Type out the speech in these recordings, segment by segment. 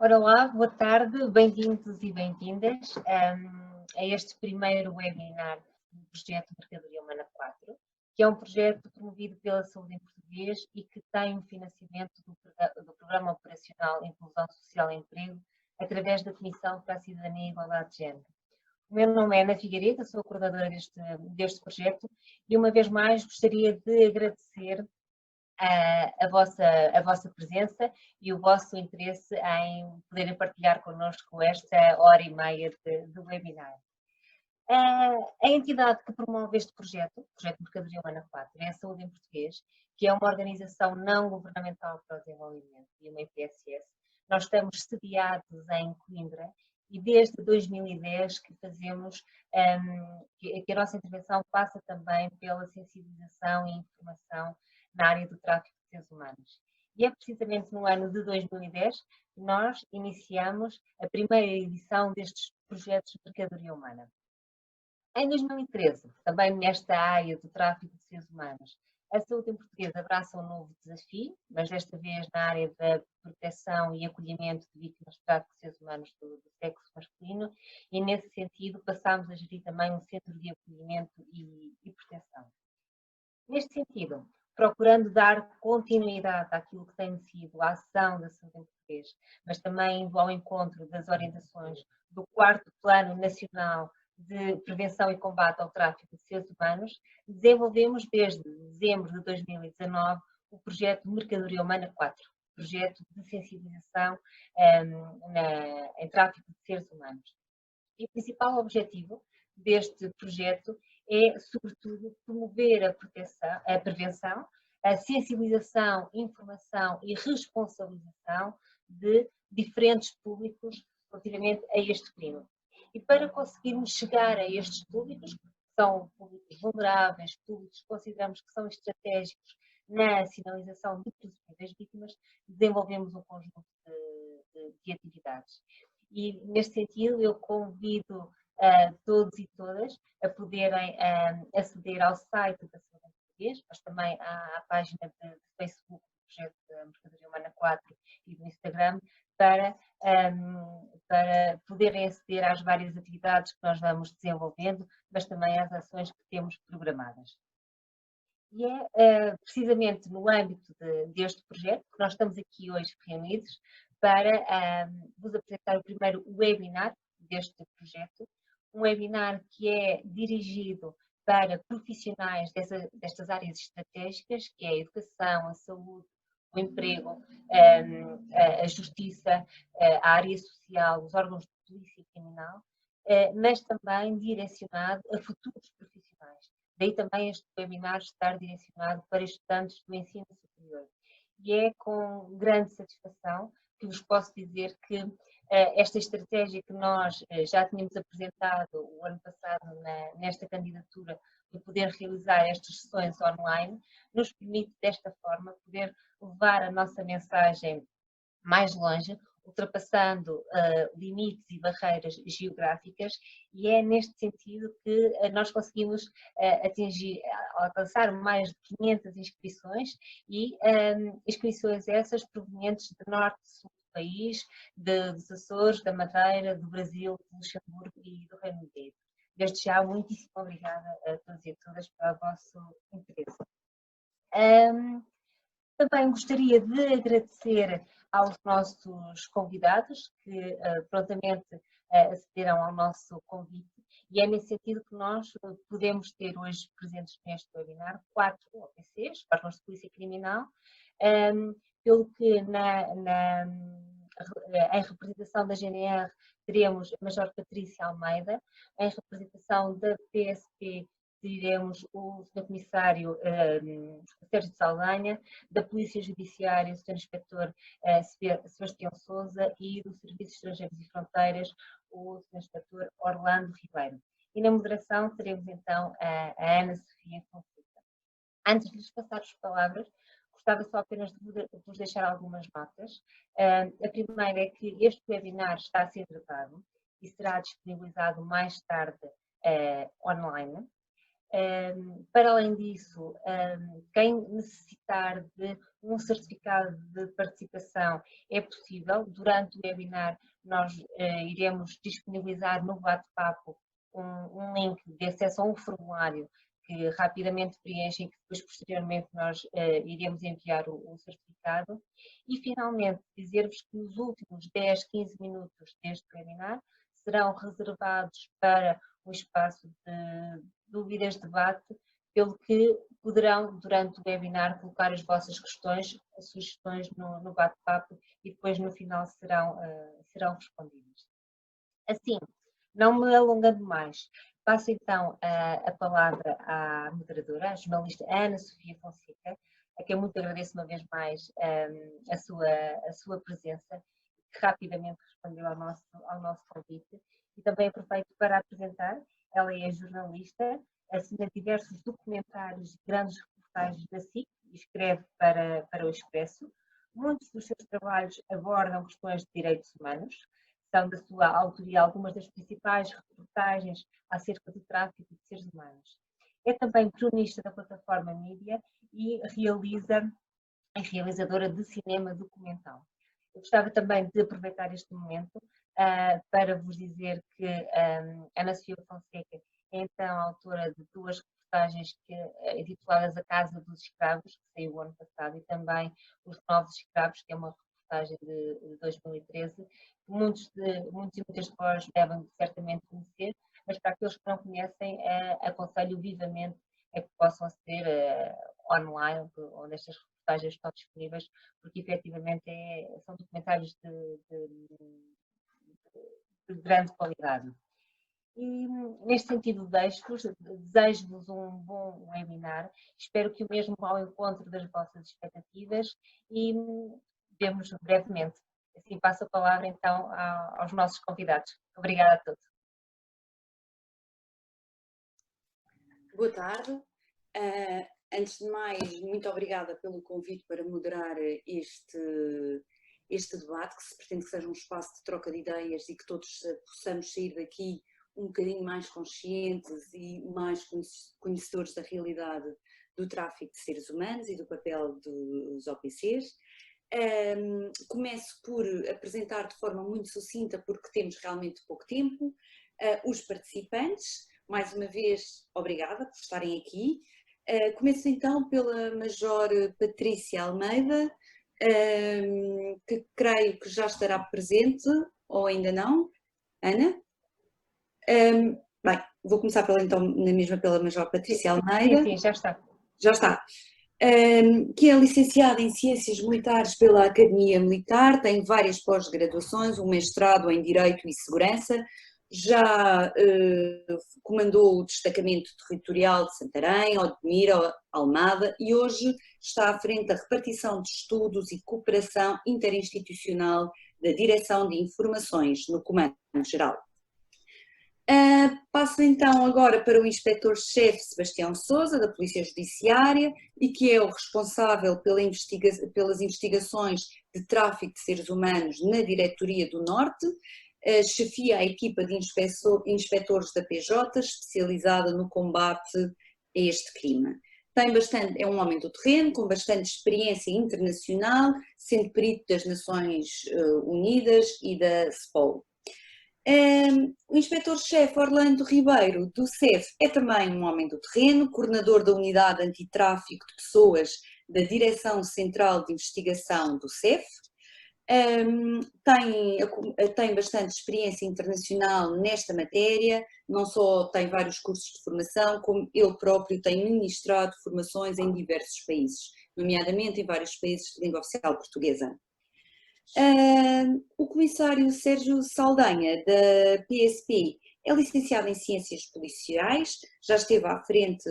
Ora lá, boa tarde, bem-vindos e bem-vindas a este primeiro webinar do projeto Mercadoria Humana 4, que é um projeto promovido pela Saúde em Português e que tem o financiamento do Programa Operacional Inclusão Social e Emprego através da Comissão para a Cidadania e Igualdade de Género. O meu nome é Ana Figueiredo, sou a coordenadora deste projeto e uma vez mais gostaria de agradecer a vossa presença e o vosso interesse em poderem partilhar connosco esta hora e meia de webinar. A entidade que promove este projeto, o Projeto Mercadoria Humana 4, é a Saúde em Português, que é uma organização não governamental para o desenvolvimento e uma IPSS. Nós estamos sediados em Coimbra e desde 2010 que fazemos, que a nossa intervenção passa também pela sensibilização e informação na área do tráfico de seres humanos. E é precisamente no ano de 2010 que nós iniciamos a primeira edição destes projetos de mercadoria humana. Em 2013, também nesta área do tráfico de seres humanos, a Saúde em Português abraça um novo desafio, mas desta vez na área da proteção e acolhimento de vítimas de tráfico de seres humanos do sexo masculino, e nesse sentido passámos a gerir também um centro de acolhimento e proteção. Neste sentido, procurando dar continuidade àquilo que tem sido a ação da Saúde em Português, mas também indo ao encontro das orientações do 4º Plano Nacional de Prevenção e Combate ao Tráfico de Seres Humanos, desenvolvemos desde dezembro de 2019 o projeto Mercadoria Humana 4, projeto de sensibilização em tráfico de seres humanos. E o principal objetivo deste projeto é, sobretudo, promover a prevenção, a sensibilização, informação e responsabilização de diferentes públicos relativamente a este crime. E para conseguirmos chegar a estes públicos, que são públicos vulneráveis, públicos que consideramos que são estratégicos na sinalização de possíveis vítimas, desenvolvemos um conjunto de atividades. E, neste sentido, eu convido todos e todas a poderem aceder ao site da Saúde em Português, mas também à página de Facebook do Projeto da Mercadoria Humana 4 e do Instagram, para poderem aceder às várias atividades que nós vamos desenvolvendo, mas também às ações que temos programadas. E é precisamente no âmbito deste projeto que nós estamos aqui hoje reunidos para vos apresentar o primeiro webinar deste projeto, um webinar que é dirigido para profissionais destas áreas estratégicas, que é a educação, a saúde, o emprego, a justiça, a área social, os órgãos de polícia criminal, mas também direcionado a futuros profissionais. Daí também este webinar estar direcionado para estudantes do ensino superior. E é com grande satisfação que vos posso dizer que esta estratégia que nós já tínhamos apresentado o ano passado nesta candidatura de poder realizar estas sessões online, nos permite desta forma poder levar a nossa mensagem mais longe, ultrapassando limites e barreiras geográficas, e é neste sentido que nós conseguimos alcançar mais de 500 inscrições e inscrições essas provenientes de norte e sul do país, dos Açores, da Madeira, do Brasil, do Luxemburgo e do Reino Unido. Desde já, muitíssimo obrigada a todos e a todas pelo vosso interesse. Também gostaria de agradecer aos nossos convidados que prontamente acederam ao nosso convite, e é nesse sentido que nós podemos ter hoje presentes neste webinar 4 OPCs, órgãos de polícia criminal, pelo que em representação da GNR teremos a Major Patrícia Almeida, em representação da PSP teremos o Sr. Comissário Sérgio Saldanha, da Polícia Judiciária, o Sr. Inspetor Sebastião Sousa, e do Serviço Estrangeiros e Fronteiras, o Sr. Inspetor Orlando Ribeiro. E na moderação teremos então a Ana Sofia Fonseca. Antes de lhes passar as palavras, gostava só apenas de vos deixar algumas notas. A primeira é que este webinar está a ser gravado e será disponibilizado mais tarde online. Para além disso, quem necessitar de um certificado de participação é possível. Durante o webinar nós iremos disponibilizar no bate-papo um link de acesso a um formulário que rapidamente preenchem, que depois posteriormente nós iremos enviar o certificado. E finalmente dizer-vos que os últimos 10, 15 minutos deste webinar serão reservados para um espaço de dúvidas, debate, pelo que poderão, durante o webinar, colocar as vossas questões, as sugestões no bate-papo e depois no final serão respondidas. Assim, não me alongando mais, passo então a palavra à moderadora, a jornalista Ana Sofia Fonseca, a quem muito agradeço uma vez mais a sua presença, que rapidamente respondeu ao nosso convite. E também aproveito para apresentar, ela é jornalista, assina diversos documentários e grandes reportagens da SIC e escreve para o Expresso. Muitos dos seus trabalhos abordam questões de direitos humanos. São da sua autoria algumas das principais reportagens acerca do tráfico de seres humanos. É também cronista da plataforma Mídia e é realizadora de cinema documental. Eu gostava também de aproveitar este momento para vos dizer que Ana Sofia Fonseca é então autora de 2 reportagens intituladas A Casa dos Escravos, que saiu o ano passado, e também Os Novos Escravos, que é uma reportagem de 2013, que muitos e muitas de vós devem certamente conhecer, mas para aqueles que não conhecem, aconselho vivamente a que possam aceder online, onde estas reportagens estão disponíveis, porque efetivamente são documentários de grande qualidade. E neste sentido desejo-vos um bom webinar, espero que o mesmo vá ao encontro das vossas expectativas e vemo-nos brevemente. Assim passo a palavra então aos nossos convidados. Obrigada a todos. Boa tarde. Antes de mais, muito obrigada pelo convite para moderar este debate, que se pretende que seja um espaço de troca de ideias e que todos possamos sair daqui um bocadinho mais conscientes e mais conhecedores da realidade do tráfico de seres humanos e do papel dos OPCs. Começo por apresentar de forma muito sucinta, porque temos realmente pouco tempo, os participantes. Mais uma vez, obrigada por estarem aqui. Começo então pela Major Patrícia Almeida, que creio que já estará presente, ou ainda não. Ana? Bem, vou começar então na mesma pela Major Patrícia Almeida. Sim, já está. Já está. Que é licenciada em Ciências Militares pela Academia Militar, tem várias pós-graduações, um mestrado em Direito e Segurança, já comandou o destacamento territorial de Santarém, Odmira, Almada e hoje está à frente da repartição de estudos e cooperação interinstitucional da Direção de Informações no Comando-Geral. Passo então agora para o Inspetor-Chefe Sebastião Sousa, da Polícia Judiciária, e que é o responsável pelas investigações de tráfico de seres humanos na Diretoria do Norte, chefia a equipa de inspectores da PJ, especializada no combate a este crime. É um homem do terreno, com bastante experiência internacional, sendo perito das Nações Unidas e da SPOL. O inspetor-chefe Orlando Ribeiro, do CEF, é também um homem do terreno, coordenador da Unidade Antitráfico de Pessoas da Direção Central de Investigação do CEF. Tem bastante experiência internacional nesta matéria, não só tem vários cursos de formação, como ele próprio tem ministrado formações em diversos países, nomeadamente em vários países de língua oficial portuguesa. O comissário Sérgio Saldanha, da PSP, é licenciado em Ciências Policiais, já esteve à frente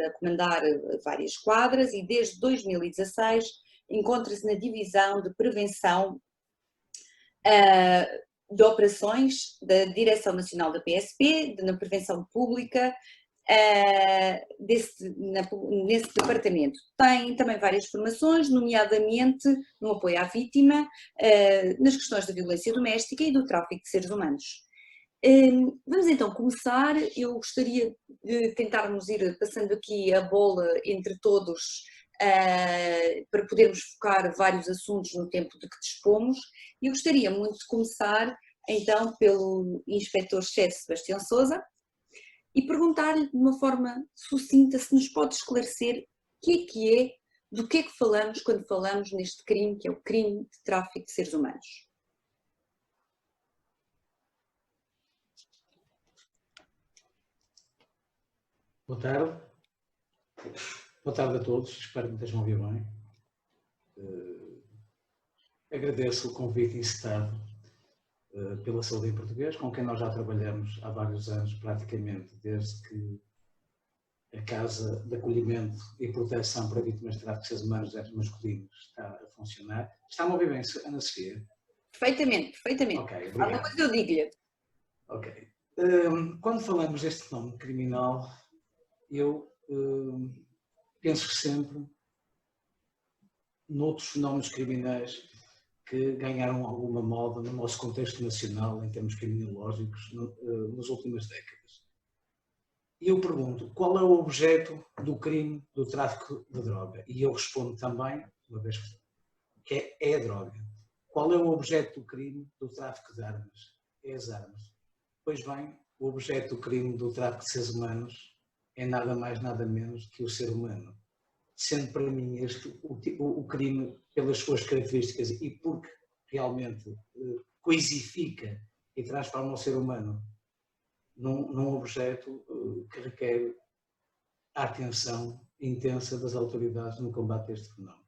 a comandar várias quadras e desde 2016 encontra-se na Divisão de Prevenção de Operações da Direção Nacional da PSP, na Prevenção Pública, nesse departamento. Tem também várias formações, nomeadamente no apoio à vítima, nas questões da violência doméstica e do tráfico de seres humanos. Vamos então começar. Eu gostaria de tentarmos ir passando aqui a bola entre todos para podermos focar vários assuntos no tempo de que dispomos. Eu gostaria muito de começar então pelo Inspetor-Chefe Sebastião Sousa e perguntar-lhe de uma forma sucinta se nos pode esclarecer do que é que falamos quando falamos neste crime, que é o crime de tráfico de seres humanos. Boa tarde. Boa tarde a todos, espero que me estejam a ouvir bem. Agradeço o convite incitado pela Saúde em Português, com quem nós já trabalhamos há vários anos, praticamente, desde que a Casa de Acolhimento e Proteção para Vítimas de Tráfico de Seres Humanos e masculinos está a funcionar. Está-me a ouvir bem, Ana Sofia? Perfeitamente, perfeitamente. Ok, obrigado. Alguma coisa eu digo-lhe. Ok. Quando falamos deste fenómeno criminal, eu penso sempre noutros fenómenos criminais que ganharam alguma moda no nosso contexto nacional, em termos criminológicos, nas últimas décadas. E eu pergunto, qual é o objeto do crime do tráfico de droga? E eu respondo também, uma vez que é a droga. Qual é o objeto do crime do tráfico de armas? É as armas. Pois bem, o objeto do crime do tráfico de seres humanos é nada mais, nada menos que o ser humano. Sendo para mim este o crime, pelas suas características e porque realmente coisifica e transforma o ser humano num objeto que requer a atenção intensa das autoridades no combate a este fenómeno.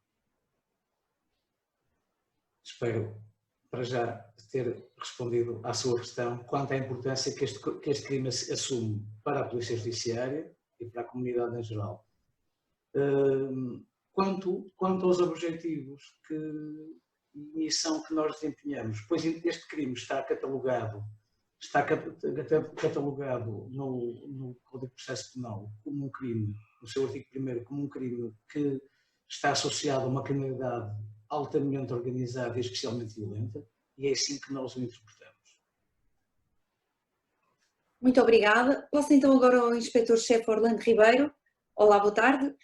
Espero, para já, ter respondido à sua questão quanto à importância que este crime assume para a Polícia Judiciária e para a comunidade em geral. Quanto aos objetivos e missão que nós desempenhamos, pois este crime está catalogado no Código de Processo Penal como um crime, no seu artigo 1º, como um crime que está associado a uma criminalidade altamente organizada e especialmente violenta, e é assim que nós o interpretamos. Muito obrigada. Passo então agora ao Inspetor-Chefe Orlando Ribeiro. Olá, boa tarde.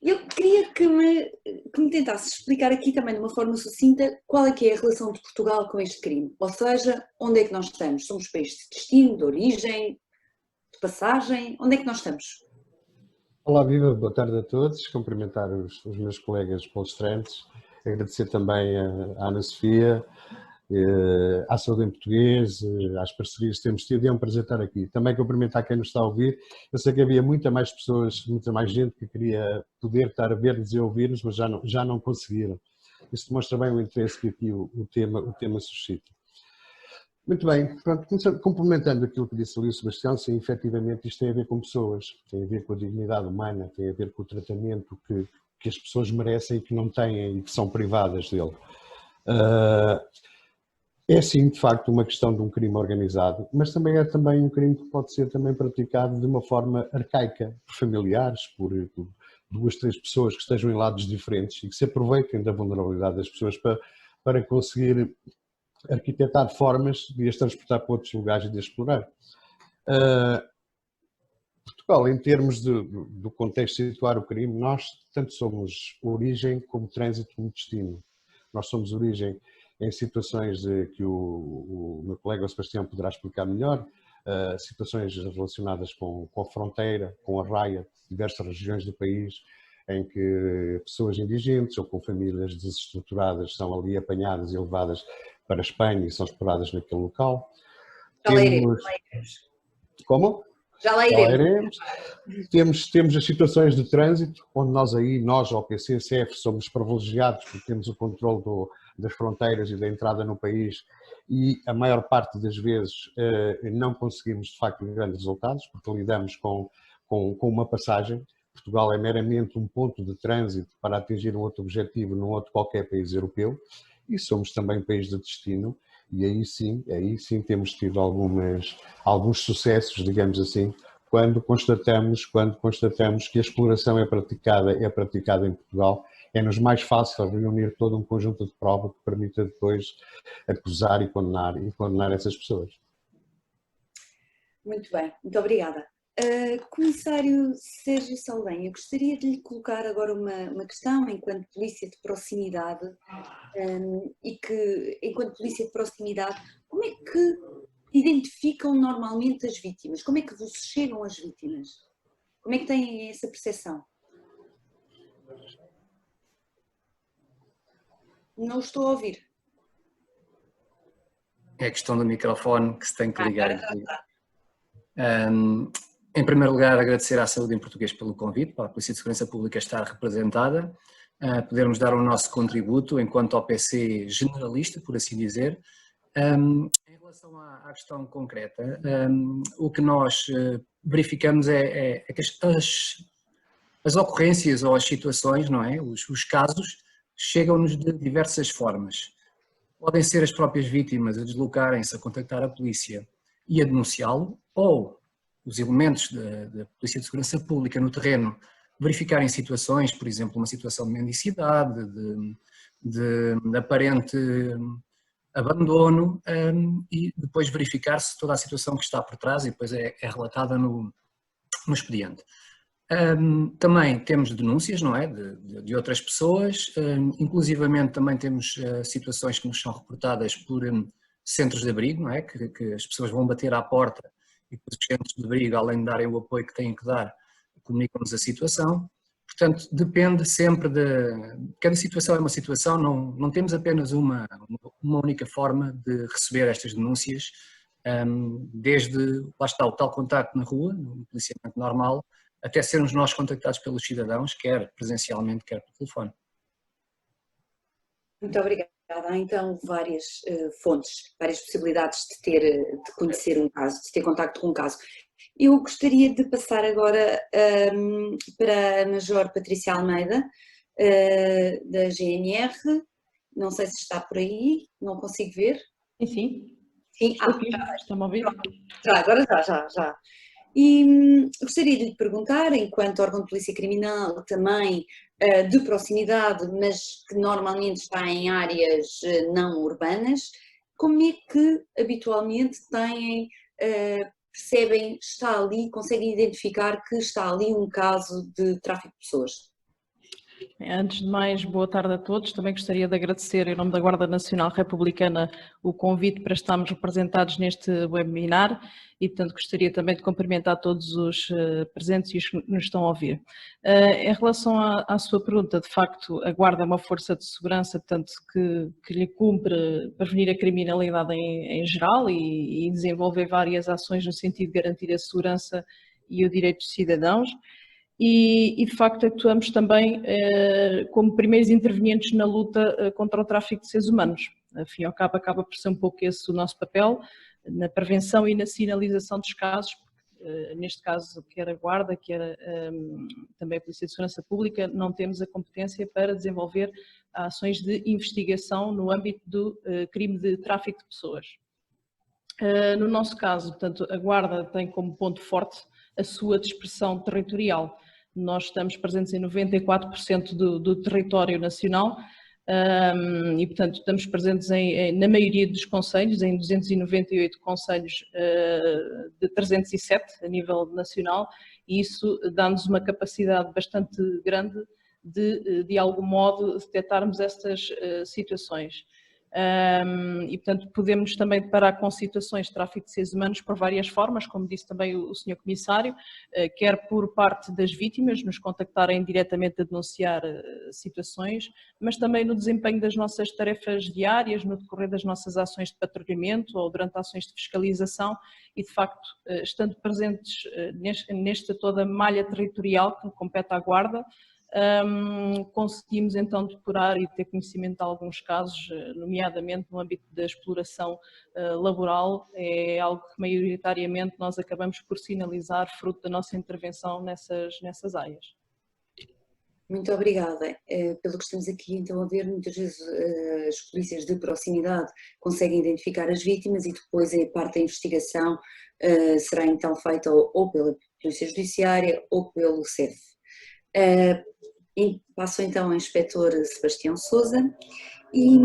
Eu queria que me tentasse explicar aqui também de uma forma sucinta qual é que é a relação de Portugal com este crime. Ou seja, onde é que nós estamos? Somos país de destino, de origem, de passagem? Onde é que nós estamos? Olá, viva, boa tarde a todos. Cumprimentar os meus colegas palestrantes. Agradecer também à Ana Sofia, à Saúde em Português, às parcerias que temos tido, e é um prazer estar aqui. Também cumprimentar quem nos está a ouvir. Eu sei que havia muita mais pessoas, muita mais gente que queria poder estar a ver-nos e a ouvir-nos, mas já não conseguiram. Isso demonstra bem o interesse que aqui o tema suscita. Muito bem, pronto, complementando aquilo que disse ali o Sebastião, sim, efetivamente isto tem a ver com pessoas, tem a ver com a dignidade humana, tem a ver com o tratamento que as pessoas merecem e que não têm e que são privadas dele. É sim, de facto, uma questão de um crime organizado, mas também é um crime que pode ser também praticado de uma forma arcaica, por familiares, por 2, 3 pessoas que estejam em lados diferentes e que se aproveitem da vulnerabilidade das pessoas para conseguir arquitetar formas de as transportar para outros lugares e de as explorar. Portugal, em termos do contexto de situar o crime, nós tanto somos origem como trânsito como destino. Nós somos origem em situações que o meu colega Sebastião poderá explicar melhor, situações relacionadas com a fronteira, com a raia de diversas regiões do país, em que pessoas indigentes ou com famílias desestruturadas são ali apanhadas e levadas para a Espanha e são exploradas naquele local. Já lá iremos. Como? Já lá iremos. Temos as situações de trânsito, onde nós ao PCCF, somos privilegiados porque temos o controle das fronteiras e da entrada no país e a maior parte das vezes não conseguimos de facto grandes resultados porque lidamos com uma passagem. Portugal é meramente um ponto de trânsito para atingir um outro objetivo num outro qualquer país europeu e somos também um país de destino e aí sim temos tido alguns sucessos, digamos assim, quando constatamos que a exploração é praticada em Portugal. É-nos mais fácil reunir todo um conjunto de prova que permita depois acusar e condenar essas pessoas. Muito bem, muito obrigada. Comissário Sérgio Saldanha, gostaria de lhe colocar agora uma questão enquanto polícia de proximidade e que, enquanto polícia de proximidade, como é que identificam normalmente as vítimas? Como é que vos chegam as vítimas? Como é que têm essa percepção? Não estou a ouvir. É a questão do microfone que se tem que ligar. Agora já está. Em primeiro lugar, agradecer à Saúde em Português pelo convite, para a Polícia de Segurança Pública estar representada, podermos dar o nosso contributo enquanto OPC generalista, por assim dizer. Em relação à questão concreta, o que nós verificamos é que as ocorrências ou as situações, não é? Os casos, chegam-nos de diversas formas. Podem ser as próprias vítimas a deslocarem-se, a contactar a polícia e a denunciá-lo, ou os elementos da Polícia de Segurança Pública no terreno verificarem situações, por exemplo, uma situação de mendicidade, de aparente abandono, e depois verificar-se toda a situação que está por trás e depois é relatada no expediente. Também temos denúncias, não é, de outras pessoas, inclusivamente também temos situações que nos são reportadas por centros de abrigo, não é, que as pessoas vão bater à porta e depois os centros de abrigo, além de darem o apoio que têm que dar, comunicam-nos a situação. Portanto, depende sempre cada situação é uma situação, não temos apenas uma única forma de receber estas denúncias, desde, lá está, o tal contacto na rua, no policiamento normal, até sermos nós contactados pelos cidadãos, quer presencialmente, quer por telefone. Muito obrigada. Há então várias fontes, várias possibilidades de conhecer um caso, de ter contacto com um caso. Eu gostaria de passar agora para a Major Patrícia Almeida, da GNR. Não sei se está por aí, não consigo ver. Sim. Sim. Estou aqui. Está-me a ouvir? Agora já. E gostaria de lhe perguntar, enquanto órgão de polícia criminal também de proximidade, mas que normalmente está em áreas não urbanas, como é que habitualmente percebem, está ali, conseguem identificar que está ali um caso de tráfico de pessoas? Antes de mais, boa tarde a todos. Também gostaria de agradecer, em nome da Guarda Nacional Republicana, o convite para estarmos representados neste webinar e, portanto, gostaria também de cumprimentar todos os presentes e os que nos estão a ouvir. Em relação à sua pergunta, de facto, a Guarda é uma força de segurança, portanto, que lhe cumpre prevenir a criminalidade em geral e desenvolver várias ações no sentido de garantir a segurança e o direito dos cidadãos. E de facto atuamos também como primeiros intervenientes na luta contra o tráfico de seres humanos. Afim ao cabo, acaba por ser um pouco esse o nosso papel, na prevenção e na sinalização dos casos, neste caso quer a Guarda, quer também a Polícia de Segurança Pública, não temos a competência para desenvolver ações de investigação no âmbito do crime de tráfico de pessoas. No nosso caso, portanto, a Guarda tem como ponto forte a sua dispersão territorial. Nós estamos presentes em 94% do território nacional e, portanto, estamos presentes na maioria dos concelhos, em 298 concelhos de 307 a nível nacional, e isso dá-nos uma capacidade bastante grande de algum modo, detectarmos estas situações. E, portanto, podemos também deparar com situações de tráfico de seres humanos por várias formas, como disse também o Sr. Comissário, quer por parte das vítimas, nos contactarem diretamente a denunciar situações, mas também no desempenho das nossas tarefas diárias, no decorrer das nossas ações de patrulhamento ou durante ações de fiscalização e, de facto, estando presentes nesta toda malha territorial que compete à Guarda, conseguimos então depurar e ter conhecimento de alguns casos, nomeadamente no âmbito da exploração laboral, é algo que maioritariamente nós acabamos por sinalizar fruto da nossa intervenção nessas áreas. Muito obrigada. Pelo que estamos aqui então a ver, muitas vezes as polícias de proximidade conseguem identificar as vítimas e depois a parte da investigação será então feita ou pela Polícia Judiciária ou pelo CEF. Passo então ao Inspetor Sebastião Sousa e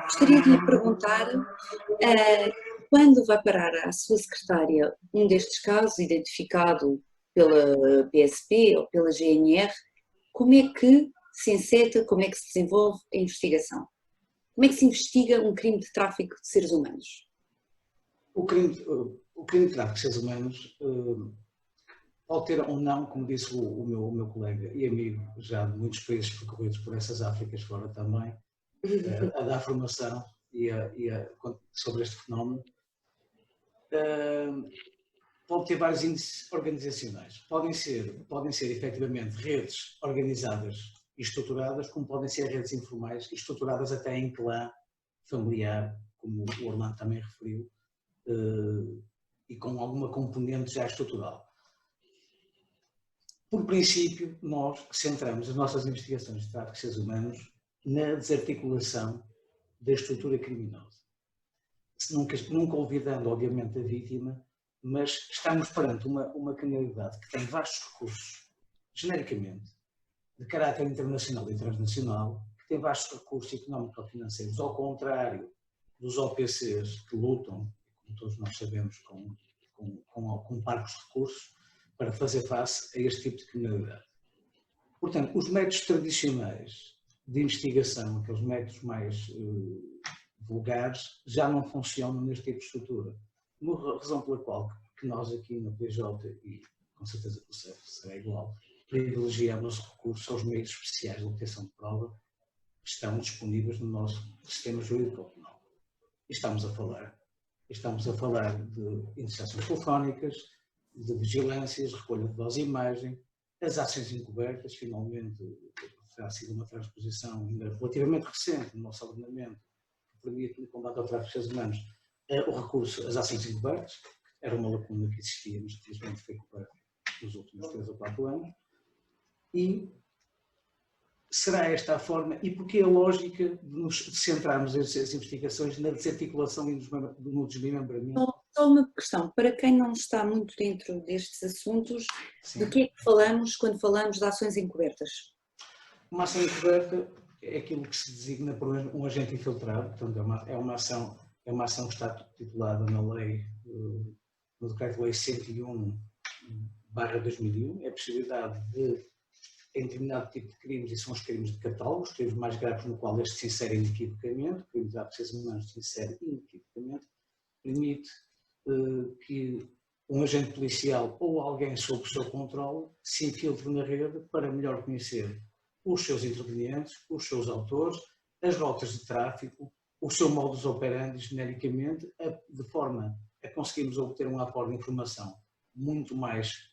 gostaria de lhe perguntar quando vai parar à sua secretária um destes casos identificado pela PSP ou pela GNR, como é que se enceta, como é que se desenvolve a investigação? Como é que se investiga um crime de tráfico de seres humanos? O crime de tráfico de seres humanos pode ter ou não, como disse o meu colega e amigo, já de muitos países percorridos por essas Áfricas fora também, a dar formação sobre este fenómeno, pode ter vários índices organizacionais. Podem ser efetivamente redes organizadas e estruturadas, como podem ser redes informais e estruturadas até em clã familiar, como o Orlando também referiu, e com alguma componente já estrutural. Por princípio, nós centramos as nossas investigações de tráfico de seres humanos na desarticulação da estrutura criminosa. Nunca olvidando, obviamente, a vítima, mas estamos perante uma criminalidade que tem vastos recursos, genericamente, de caráter internacional e transnacional, que tem vastos recursos económico-financeiros, ao contrário dos OPCs que lutam, como todos nós sabemos, com parcos recursos, para fazer face a este tipo de criminalidade. Portanto, os métodos tradicionais de investigação, aqueles métodos mais vulgares, já não funcionam neste tipo de estrutura. Uma razão pela qual que nós aqui no PJ, e com certeza que o CEF será igual, privilegiamos recursos aos meios especiais de obtenção de prova que estão disponíveis no nosso sistema jurídico penal. Estamos a falar de interceptações telefónicas, de vigilâncias, recolha de voz e imagem, as ações encobertas, finalmente terá sido uma transposição ainda relativamente recente no nosso ordenamento, que permite, no combate ao tráfico de seres humanos, o recurso às ações encobertas, que era uma lacuna que existia, mas que felizmente foi coberta nos últimos 3 ou 4 anos. E será esta a forma, e porquê a lógica de centrarmos as investigações na desarticulação e no desmembramento? Só uma questão, para quem não está muito dentro destes assuntos, Sim. de que é que falamos quando falamos de ações encobertas? Uma ação encoberta é aquilo que se designa por um agente infiltrado, portanto é uma ação que está titulada na lei, no Decreto-Lei 101/2001, é a possibilidade de, em determinado tipo de crimes, e são os crimes de catálogo, os crimes mais graves no qual este se insere inequivocamente, crimes de seres humanos se insere inequivocamente, permite que um agente policial ou alguém sob o seu controle se infiltre na rede para melhor conhecer os seus intervenientes, os seus autores, as rotas de tráfico, o seu modus operandi genericamente, de forma a conseguirmos obter um aporte de informação muito mais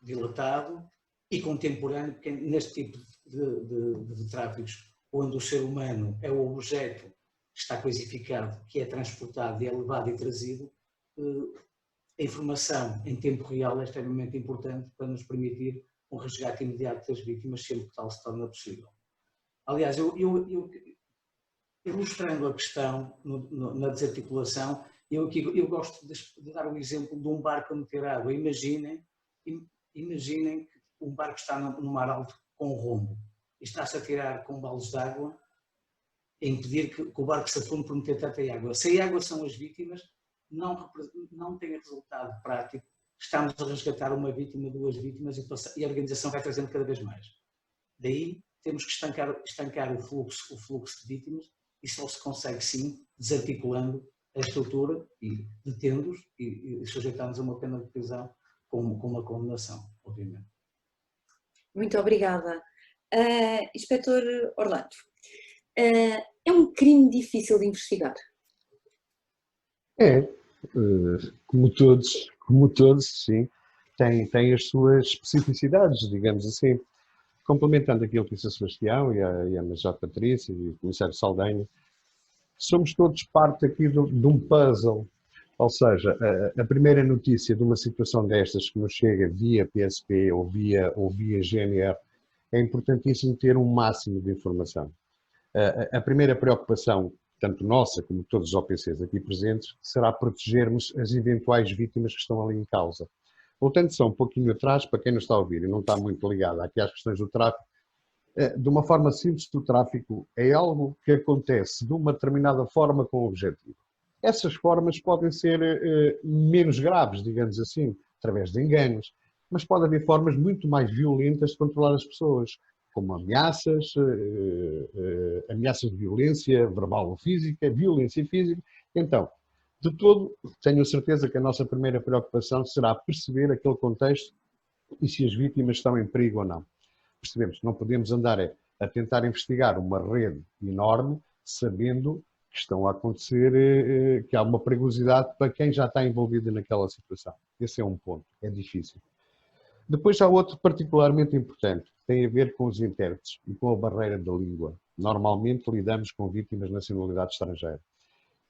dilatado e contemporâneo, porque neste tipo de tráficos, onde o ser humano é o objeto que está coisificado, que é transportado e é levado e trazido, a informação em tempo real é extremamente importante para nos permitir um resgate imediato das vítimas, sempre que tal se torna possível. Aliás, ilustrando a questão na desarticulação, eu gosto de dar um exemplo de um barco a meter água. Imaginem que um barco está no mar alto com rombo e está-se a tirar com baldes de água a impedir que o barco se afunde por meter tanta água. Se a água são as vítimas, não tem resultado prático. Estamos a resgatar uma vítima, 2 vítimas e a organização vai trazendo cada vez mais. Daí temos que estancar o fluxo de vítimas e só se consegue sim desarticulando a estrutura e detendo-os e sujeitando-os a uma pena de prisão com uma condenação, obviamente. Muito obrigada. Inspetor Orlando, é um crime difícil de investigar? Como todos, sim, tem as suas especificidades, digamos assim. Complementando aquilo que disse a Sebastião e a Major Patrícia e o Comissário Saldanha, somos todos parte aqui de um puzzle. Ou seja, a primeira notícia de uma situação destas que nos chega via PSP ou via GNR, é importantíssimo ter um máximo de informação. A primeira preocupação, tanto nossa como de todos os OPCs aqui presentes, será protegermos as eventuais vítimas que estão ali em causa. Voltando só um pouquinho atrás, para quem não está a ouvir e não está muito ligado aqui às questões do tráfico, de uma forma simples, o tráfico é algo que acontece de uma determinada forma com um objetivo. Essas formas podem ser menos graves, digamos assim, através de enganos, mas pode haver formas muito mais violentas de controlar as pessoas, como ameaças, ameaças de violência verbal ou física, violência física. Então, de todo, tenho a certeza que a nossa primeira preocupação será perceber aquele contexto e se as vítimas estão em perigo ou não. Percebemos que não podemos andar a tentar investigar uma rede enorme, sabendo que estão a acontecer, que há uma perigosidade para quem já está envolvido naquela situação. Esse é um ponto, é difícil. Depois há outro particularmente importante, que tem a ver com os intérpretes e com a barreira da língua. Normalmente lidamos com vítimas de nacionalidade estrangeira.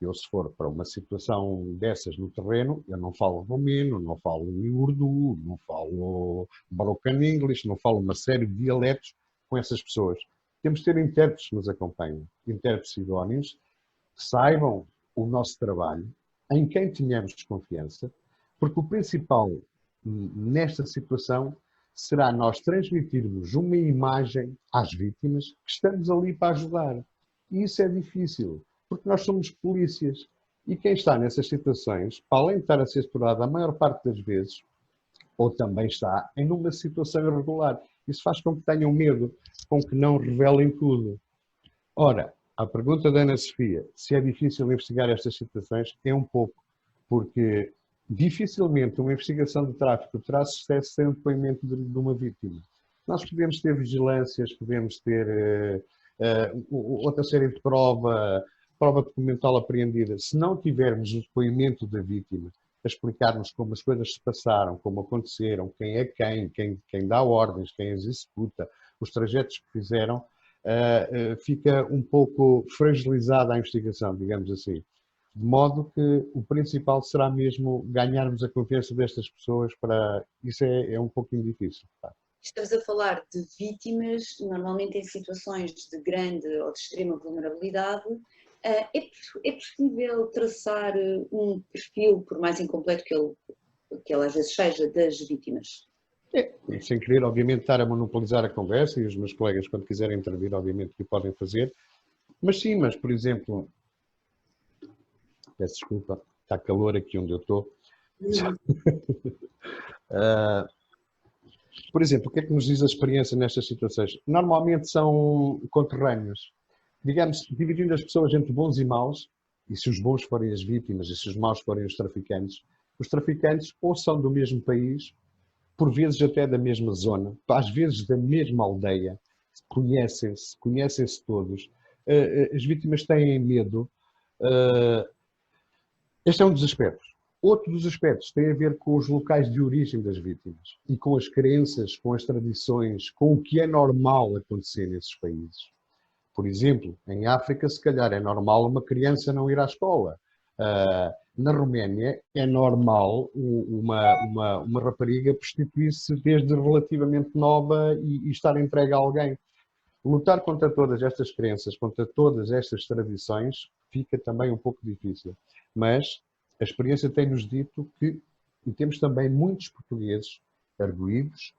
Eu, se for para uma situação dessas no terreno, eu não falo romeno, não falo urdu, não falo broken English, não falo uma série de dialetos com essas pessoas. Temos de ter intérpretes que nos acompanhem, intérpretes idóneos, que saibam o nosso trabalho, em quem tenhamos confiança, porque o principal nesta situação será nós transmitirmos uma imagem às vítimas que estamos ali para ajudar. E isso é difícil, porque nós somos polícias. E quem está nessas situações, para além de estar a ser explorado a maior parte das vezes, ou também está em uma situação irregular. Isso faz com que tenham medo, com que não revelem tudo. Ora, a pergunta da Ana Sofia, se é difícil investigar estas situações, é um pouco, porque dificilmente uma investigação de tráfico terá sucesso sem o depoimento de uma vítima. Nós podemos ter vigilâncias, podemos ter outra série de prova documental apreendida. Se não tivermos o depoimento da vítima, a explicar-nos como as coisas se passaram, como aconteceram, quem é quem dá ordens, quem as executa, os trajetos que fizeram, fica um pouco fragilizada a investigação, digamos assim. De modo que o principal será mesmo ganharmos a confiança destas pessoas para... Isso é um pouquinho difícil. Tá? Estamos a falar de vítimas, normalmente em situações de grande ou de extrema vulnerabilidade. É possível traçar um perfil, por mais incompleto que ele às vezes seja, das vítimas? Sem querer, obviamente, estar a monopolizar a conversa, e os meus colegas, quando quiserem intervir, obviamente, que o podem fazer. Mas sim, por exemplo... Peço desculpa, está calor aqui onde eu estou. Por exemplo, o que é que nos diz a experiência nestas situações? Normalmente são conterrâneos. Digamos, dividindo as pessoas entre bons e maus, e se os bons forem as vítimas e se os maus forem os traficantes ou são do mesmo país, por vezes até da mesma zona, às vezes da mesma aldeia, conhecem-se todos. As vítimas têm medo. Este é um dos aspectos. Outro dos aspectos tem a ver com os locais de origem das vítimas e com as crenças, com as tradições, com o que é normal acontecer nesses países. Por exemplo, em África, se calhar é normal uma criança não ir à escola. Na Roménia é normal uma rapariga prostituir-se desde relativamente nova e estar entregue a alguém. Lutar contra todas estas crenças, contra todas estas tradições, fica também um pouco difícil. Mas a experiência tem-nos dito que, e temos também muitos portugueses arguídos,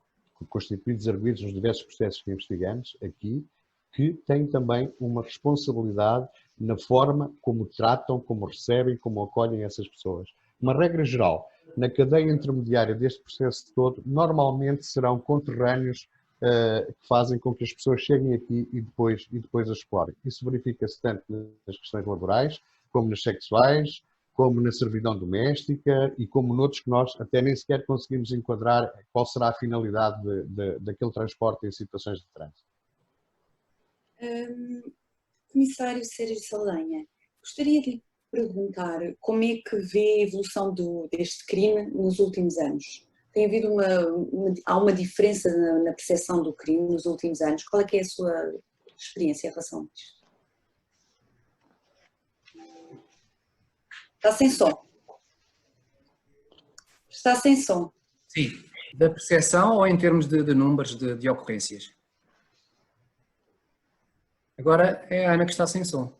constituídos arguídos nos diversos processos que investigamos aqui, que têm também uma responsabilidade na forma como tratam, como recebem, como acolhem essas pessoas. Uma regra geral, na cadeia intermediária deste processo todo, normalmente serão conterrâneos que fazem com que as pessoas cheguem aqui e depois as explorem. Isso verifica-se tanto nas questões laborais, como nas sexuais, como na servidão doméstica e como noutros que nós até nem sequer conseguimos enquadrar qual será a finalidade daquele transporte em situações de trânsito. Comissário Sérgio Saldanha, gostaria de lhe perguntar como é que vê a evolução deste crime nos últimos anos. Tem havido há uma diferença na percepção do crime nos últimos anos. Qual é que é a sua experiência em relação a isto? Está sem som. Está sem som. Sim, da percepção ou em termos de números de ocorrências? Agora é a Ana que está sem som.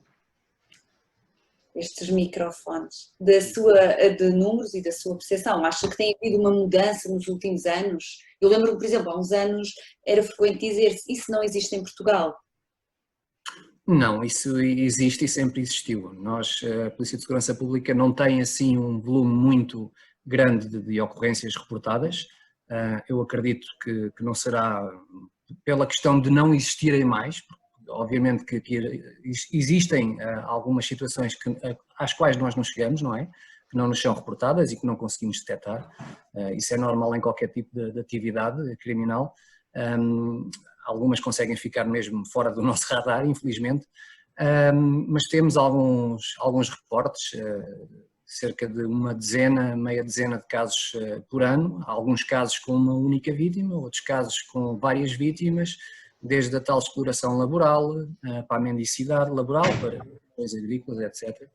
Estes microfones, de números e da sua percepção. Acha que tem havido uma mudança nos últimos anos? Eu lembro-me, por exemplo, há uns anos era frequente dizer-se isso não existe em Portugal. Não, isso existe e sempre existiu. Nós, a Polícia de Segurança Pública não tem assim um volume muito grande de ocorrências reportadas. Eu acredito que não será pela questão de não existirem mais, porque obviamente que existem algumas situações às quais nós não chegamos, não é? Que não nos são reportadas e que não conseguimos detectar. Isso é normal em qualquer tipo de atividade criminal. Algumas conseguem ficar mesmo fora do nosso radar, infelizmente, mas temos alguns reportes, cerca de uma dezena, meia dezena de casos por ano, alguns casos com uma única vítima, outros casos com várias vítimas, desde a tal exploração laboral, para a mendicidade laboral, para questões agrícolas, etc.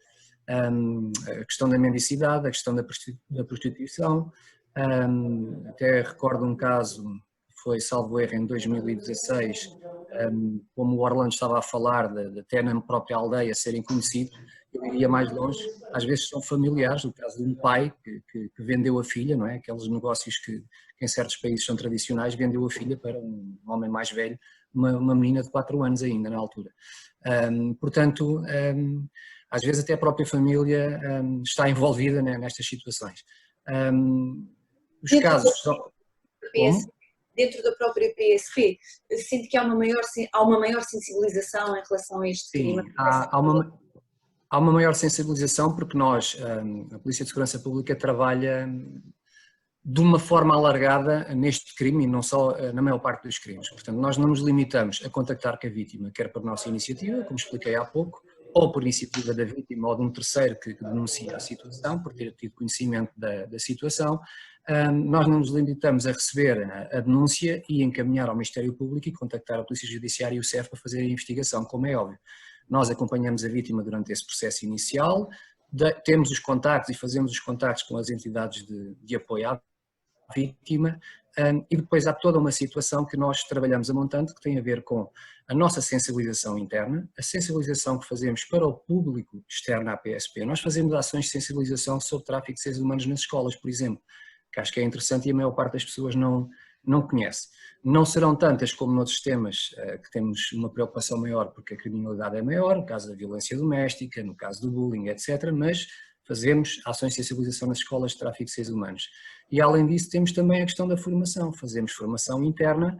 A questão da mendicidade, a questão da prostituição, até recordo um caso, foi salvo erro em 2016, como o Orlando estava a falar, de até na própria aldeia serem conhecidos, eu iria mais longe, às vezes são familiares, o caso de um pai que vendeu a filha, não é? Aqueles negócios que em certos países são tradicionais, vendeu a filha para um homem mais velho, uma menina de 4 anos ainda na altura. Portanto, às vezes até a própria família está envolvida nestas situações. Os casos são... Dentro da própria PSP, sente que há uma maior sensibilização em relação a este crime? Sim, há uma maior sensibilização porque nós, a Polícia de Segurança Pública, trabalha de uma forma alargada neste crime e não só na maior parte dos crimes. Portanto, nós não nos limitamos a contactar com a vítima, quer por nossa iniciativa, como expliquei há pouco, ou por iniciativa da vítima ou de um terceiro que denuncia a situação, por ter tido conhecimento da situação. Nós não nos limitamos a receber a denúncia e encaminhar ao Ministério Público e contactar a Polícia Judiciária e o CEF para fazer a investigação, como é óbvio. Nós acompanhamos a vítima durante esse processo inicial, temos os contactos e fazemos os contactos com as entidades de apoio à vítima, e depois há toda uma situação que nós trabalhamos a montante que tem a ver com a nossa sensibilização interna, a sensibilização que fazemos para o público externo à PSP. Nós fazemos ações de sensibilização sobre tráfico de seres humanos nas escolas, por exemplo, que acho que é interessante e a maior parte das pessoas não conhece. Não serão tantas como noutros temas que temos uma preocupação maior porque a criminalidade é maior, no caso da violência doméstica, no caso do bullying, etc., mas fazemos ações de sensibilização nas escolas de tráfico de seres humanos. E além disso temos também a questão da formação, fazemos formação interna,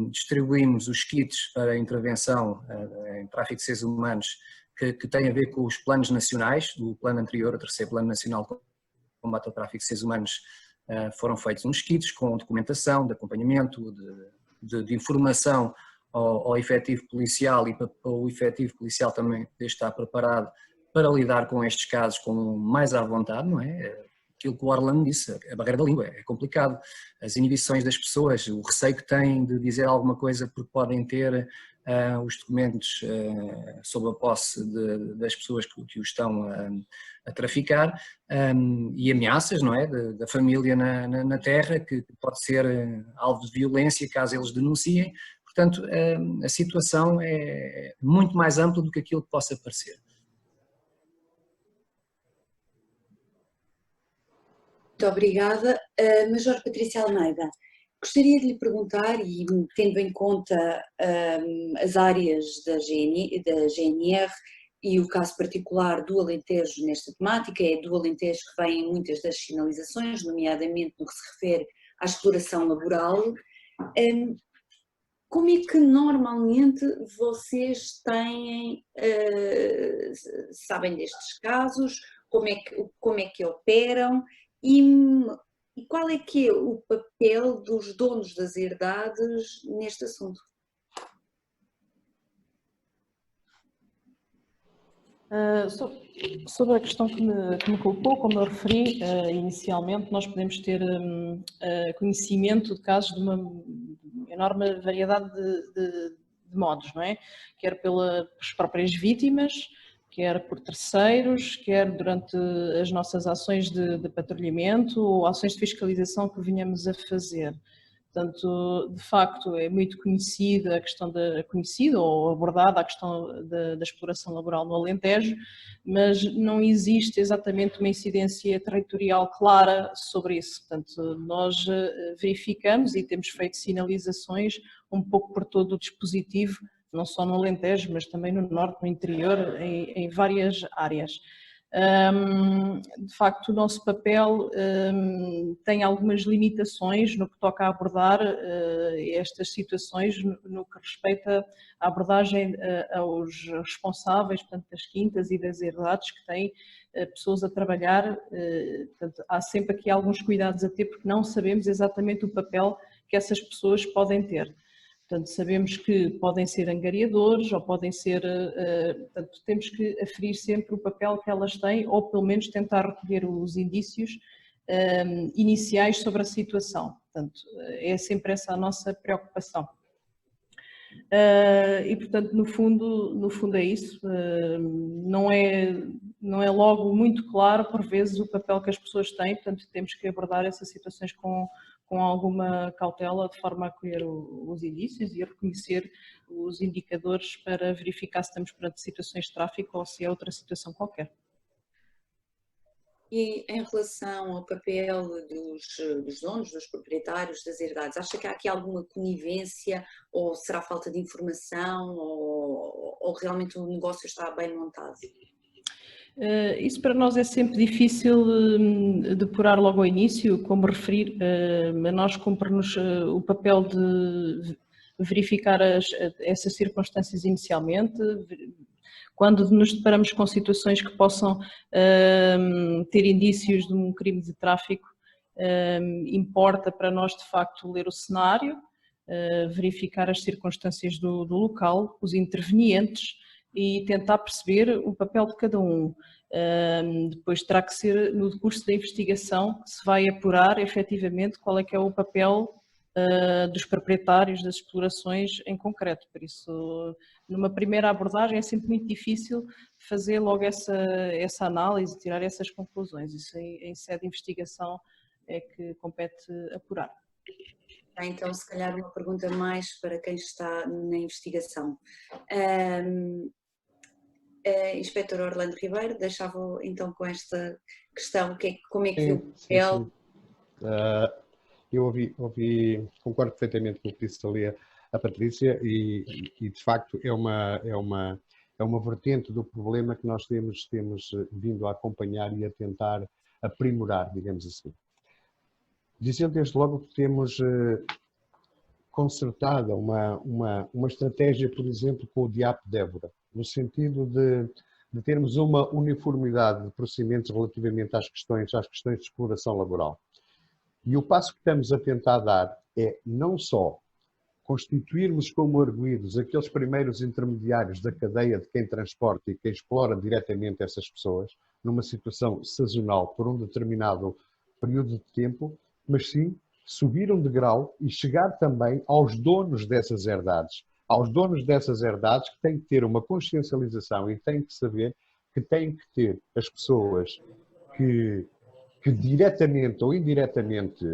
distribuímos os kits para intervenção em tráfico de seres humanos que tem a ver com os planos nacionais, do plano anterior, o terceiro Plano Nacional de Combate ao Tráfico de Seres Humanos. Foram feitos uns kits com documentação, de acompanhamento, de informação ao efetivo policial e para o efetivo policial também estar preparado para lidar com estes casos com mais à vontade, não é? Aquilo que o Orlando disse, a barreira da língua é complicado, as inibições das pessoas, o receio que têm de dizer alguma coisa porque podem ter os documentos sob a posse das pessoas que os estão a traficar, e ameaças, não é, da família na terra, que pode ser alvo de violência caso eles denunciem. Portanto, a situação é muito mais ampla do que aquilo que possa parecer. Muito obrigada. Major Patrícia Almeida, gostaria de lhe perguntar, e tendo em conta as áreas da GNR e o caso particular do Alentejo nesta temática, é do Alentejo que vêm muitas das sinalizações, nomeadamente no que se refere à exploração laboral, como é que normalmente vocês sabem destes casos, como é que operam e qual é que é o papel dos donos das herdades neste assunto? Sobre a questão que me colocou, como eu referi inicialmente, nós podemos ter conhecimento de casos de uma enorme variedade de modos, não é? Quer pelas próprias vítimas, quer por terceiros, quer durante as nossas ações de patrulhamento ou ações de fiscalização que venhamos a fazer. Portanto, de facto, é muito conhecida ou abordada a questão da exploração laboral no Alentejo, mas não existe exatamente uma incidência territorial clara sobre isso. Portanto, nós verificamos e temos feito sinalizações um pouco por todo o dispositivo não só no Alentejo, mas também no Norte, no interior, em várias áreas. De facto, o nosso papel tem algumas limitações no que toca a abordar estas situações, no que respeita à abordagem aos responsáveis, portanto, das quintas e das herdades que têm pessoas a trabalhar. Portanto, há sempre aqui alguns cuidados a ter, porque não sabemos exatamente o papel que essas pessoas podem ter. Portanto, sabemos que podem ser angariadores ou podem ser, portanto, temos que aferir sempre o papel que elas têm ou pelo menos tentar recolher os indícios iniciais sobre a situação. Portanto, é sempre essa a nossa preocupação. E, portanto, no fundo é isso. Não é logo muito claro, por vezes, o papel que as pessoas têm, portanto, temos que abordar essas situações com alguma cautela, de forma a colher os indícios e a reconhecer os indicadores para verificar se estamos perante situações de tráfico ou se é outra situação qualquer. E em relação ao papel dos donos, dos proprietários das herdades, acha que há aqui alguma conivência ou será falta de informação ou realmente o negócio está bem montado? Isso para nós é sempre difícil depurar logo ao início, como referir, a nós cumpre-nos o papel de verificar essas circunstâncias inicialmente. Quando nos deparamos com situações que possam ter indícios de um crime de tráfico, importa para nós de facto ler o cenário, verificar as circunstâncias do local, os intervenientes e tentar perceber o papel de cada um. Depois terá que ser no decurso da investigação que se vai apurar efetivamente qual é que é o papel dos proprietários das explorações em concreto. Por isso, numa primeira abordagem é sempre muito difícil fazer logo essa análise, tirar essas conclusões. Isso em sede de investigação é que compete apurar. Então, se calhar uma pergunta mais para quem está na investigação. Inspetor Orlando Ribeiro, deixava então com esta questão, como é que viu o papel? Eu concordo perfeitamente com o que disse ali a Patrícia e de facto é uma vertente do problema que nós temos vindo a acompanhar e a tentar aprimorar, digamos assim. Dizendo desde logo que temos concertada uma estratégia, por exemplo, com o DIAP Débora, no sentido de termos uma uniformidade de procedimentos relativamente às questões de exploração laboral. E o passo que estamos a tentar dar é não só constituirmos como arguidos aqueles primeiros intermediários da cadeia de quem transporta e quem explora diretamente essas pessoas, numa situação sazonal por um determinado período de tempo, mas sim subir um degrau e chegar também aos donos dessas herdades. Aos donos dessas herdades que têm que ter uma consciencialização e têm que saber que têm que ter as pessoas que diretamente ou indiretamente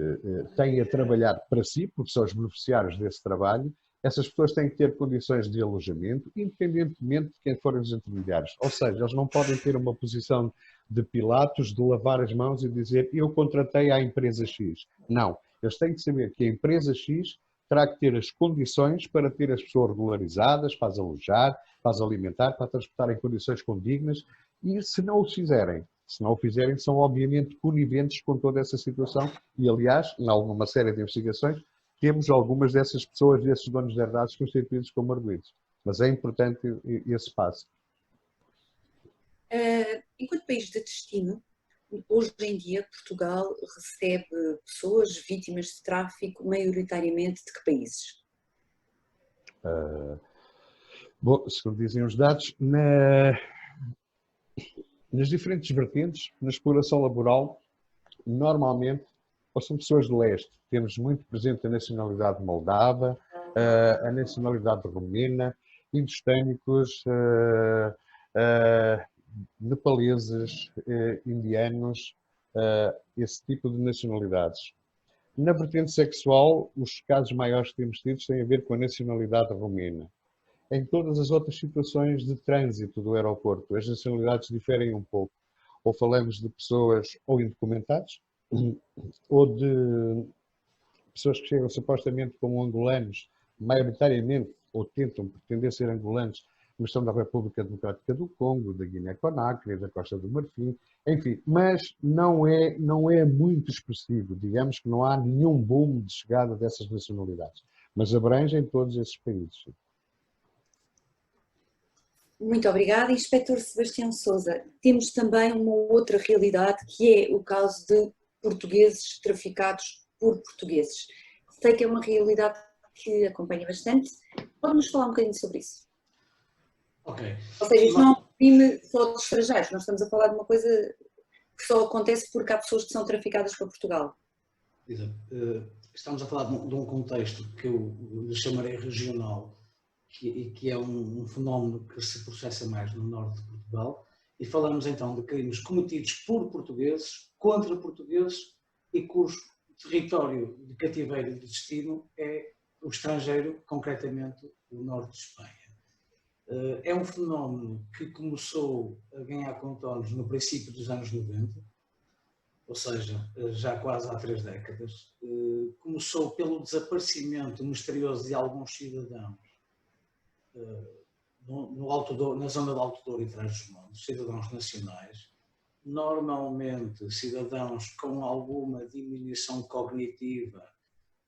têm a trabalhar para si, porque são os beneficiários desse trabalho, essas pessoas têm que ter condições de alojamento, independentemente de quem forem os intermediários. Ou seja, eles não podem ter uma posição de Pilatos, de lavar as mãos e dizer eu contratei à empresa X. Não, eles têm que saber que a empresa X terá que ter as condições para ter as pessoas regularizadas, para as alojar, para as alimentar, para transportar em condições condignas e se não o fizerem, são obviamente coniventes com toda essa situação e, aliás, em alguma série de investigações, temos algumas dessas pessoas, desses donos de herdades constituídos como arguidos. Mas é importante esse passo. Enquanto país de destino, hoje em dia Portugal recebe pessoas vítimas de tráfico maioritariamente de que países? Bom, segundo dizem os dados, nas diferentes vertentes, na exploração laboral, normalmente, ou são pessoas de leste. Temos muito presente a nacionalidade moldava, a nacionalidade romena, indostânicos, nepaleses, indianos, esse tipo de nacionalidades. Na vertente sexual, os casos maiores que temos tido têm a ver com a nacionalidade romena. Em todas as outras situações de trânsito do aeroporto, as nacionalidades diferem um pouco. Ou falamos de pessoas ou indocumentadas, ou de pessoas que chegam supostamente como angolanos, maioritariamente ou tentam pretender ser angolantes, mas são da República Democrática do Congo, da Guiné-Conakry, da Costa do Marfim, enfim, mas não é muito expressivo, digamos que não há nenhum boom de chegada dessas nacionalidades, mas abrangem todos esses países. Muito obrigada. Inspetor Sebastião Sousa, temos também uma outra realidade que é o caso de portugueses traficados por portugueses. Sei que é uma realidade que acompanha bastante. Pode-nos falar um bocadinho sobre isso? Ok. Ou seja, isto não é um crime só dos estrangeiros, nós estamos a falar de uma coisa que só acontece porque há pessoas que são traficadas para Portugal. Exato. Estamos a falar de um contexto que eu lhe chamarei regional, que é um fenómeno que se processa mais no norte de Portugal, e falamos então de crimes cometidos por portugueses, contra portugueses, e cujo território de cativeiro e de destino é o estrangeiro, concretamente o norte de Espanha. É um fenómeno que começou a ganhar contornos no princípio dos anos 90, ou seja, já quase há 3 décadas. Começou pelo desaparecimento misterioso de alguns cidadãos no Alto Douro, na zona do Alto Douro e Trás-os-Montes, cidadãos nacionais, normalmente cidadãos com alguma diminuição cognitiva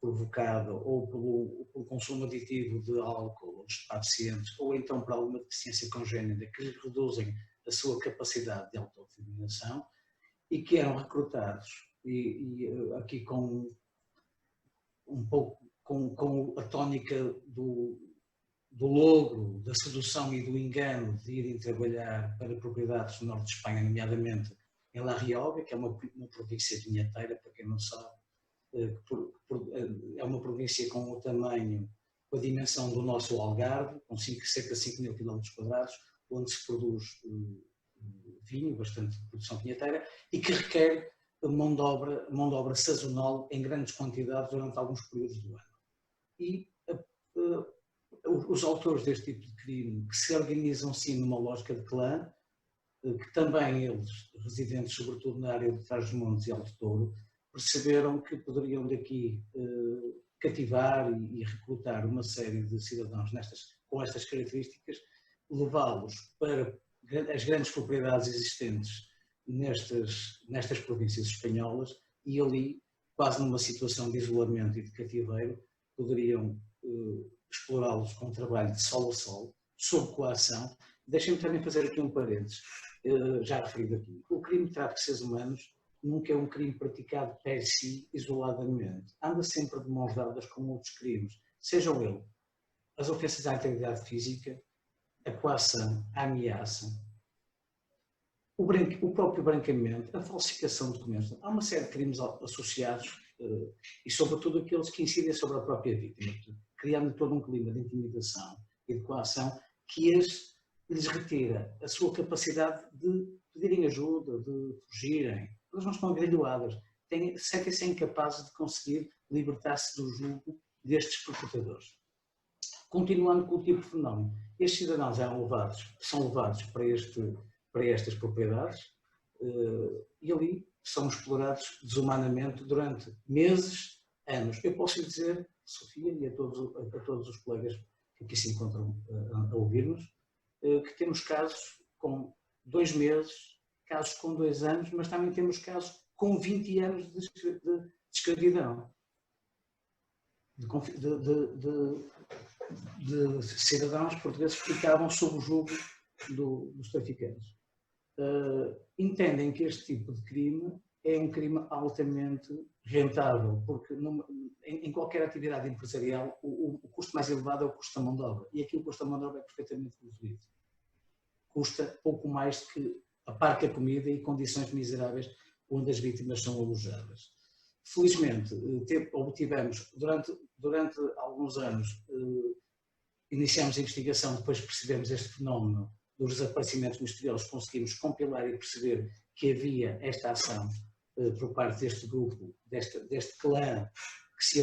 provocada ou pelo consumo aditivo de álcool ou de estupefacientes, ou então por alguma deficiência congénita que lhes reduzem a sua capacidade de autodeterminação, e que eram recrutados, e aqui com um pouco com a tónica do logro, da sedução e do engano de irem trabalhar para propriedades do norte de Espanha, nomeadamente em La Rioja, que é uma província vinheteira, para quem não sabe, é uma província com o tamanho, com a dimensão do nosso Algarve, com cerca de 5 mil km², onde se produz vinho, bastante produção vinheteira, e que requer mão de obra sazonal em grandes quantidades durante alguns períodos do ano. E os autores deste tipo de crime, que se organizam sim numa lógica de clã, que também eles, residentes sobretudo na área de Trás-os-Montes e Alto Douro, perceberam que poderiam daqui cativar e recrutar uma série de cidadãos com estas características, levá-los para as grandes propriedades existentes nestas províncias espanholas, e ali, quase numa situação de isolamento e de cativeiro, poderiam explorá-los com trabalho de sol a sol, sob coação. Deixem-me também fazer aqui um parênteses, já referido aqui. O crime de tráfico de seres humanos nunca é um crime praticado per si, isoladamente. Anda sempre de mãos dadas com outros crimes, sejam eles as ofensas à integridade física, a coação, a ameaça, o próprio branqueamento, a falsificação de documentos. Há uma série de crimes associados e, sobretudo, aqueles que incidem sobre a própria vítima, criando todo um clima de intimidação e de coação que lhes retira a sua capacidade de pedirem ajuda, de fugirem. Elas não estão agalhoadas, sentem-se incapazes de conseguir libertar-se do jugo destes perpetradores. Continuando com o tipo de fenómeno, estes cidadãos são levados para estas propriedades e ali são explorados desumanamente durante meses, anos. Eu posso lhe dizer, Sofia, e a todos os colegas que aqui se encontram a ouvir-nos, que temos casos com 2 meses, casos com 2 anos, mas também temos casos com 20 anos de escravidão. De cidadãos portugueses que ficavam sob o jugo dos traficantes. Entendem que este tipo de crime é um crime altamente rentável, porque em qualquer atividade empresarial o custo mais elevado é o custo da mão de obra, e aqui o custo da mão de obra é perfeitamente reduzido. Custa pouco mais que a parca comida e condições miseráveis onde as vítimas são alojadas. Felizmente, obtivemos, durante alguns anos, iniciamos a investigação, depois percebemos este fenómeno dos desaparecimentos misteriosos, conseguimos compilar e perceber que havia esta ação por parte deste grupo, deste clã que se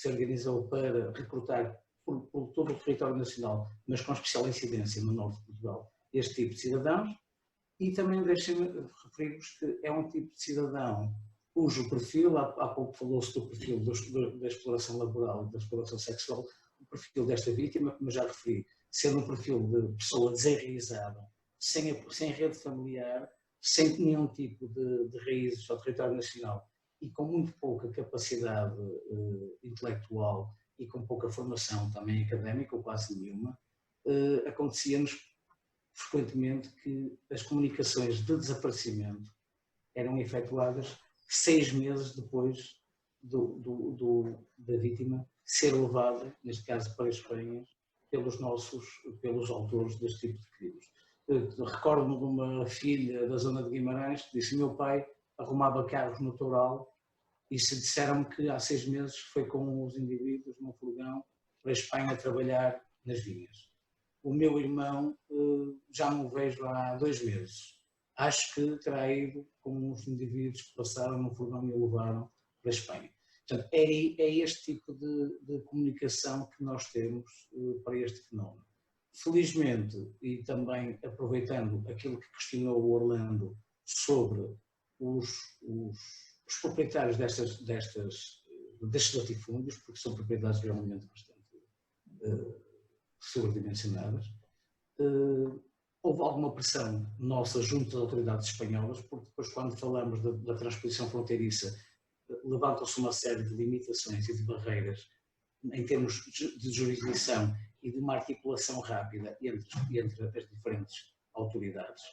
organizou para recrutar por todo o território nacional, mas com especial incidência no norte de Portugal, este tipo de cidadãos. E também deixem-me referir-vos que é um tipo de cidadão cujo perfil, há pouco falou-se do perfil da exploração laboral e da exploração sexual, o perfil desta vítima, como eu já referi, sendo um perfil de pessoa desenraizada, sem rede familiar, sem nenhum tipo de raízes ao território nacional e com muito pouca capacidade intelectual e com pouca formação também académica, ou quase nenhuma, acontecia-nos frequentemente que as comunicações de desaparecimento eram efetuadas 6 meses depois da vítima ser levada, neste caso para a Espanha, pelos autores deste tipo de crimes. Recordo-me de uma filha da zona de Guimarães que disse: meu pai arrumava carros no Toural e se disseram-me que há 6 meses foi com os indivíduos num furgão para a Espanha trabalhar nas vinhas. O meu irmão já não o vejo há 2 meses. Acho que terá ido com os indivíduos que passaram no furgão e o levaram para a Espanha. Portanto, é este tipo de comunicação que nós temos para este fenómeno. Felizmente, e também aproveitando aquilo que questionou o Orlando sobre os proprietários destes latifúndios, porque são propriedades realmente bastante sobredimensionadas, houve alguma pressão nossa junto às autoridades espanholas, porque depois, quando falamos da transposição fronteiriça, levantam-se uma série de limitações e de barreiras em termos de jurisdição e de uma articulação rápida entre as diferentes autoridades,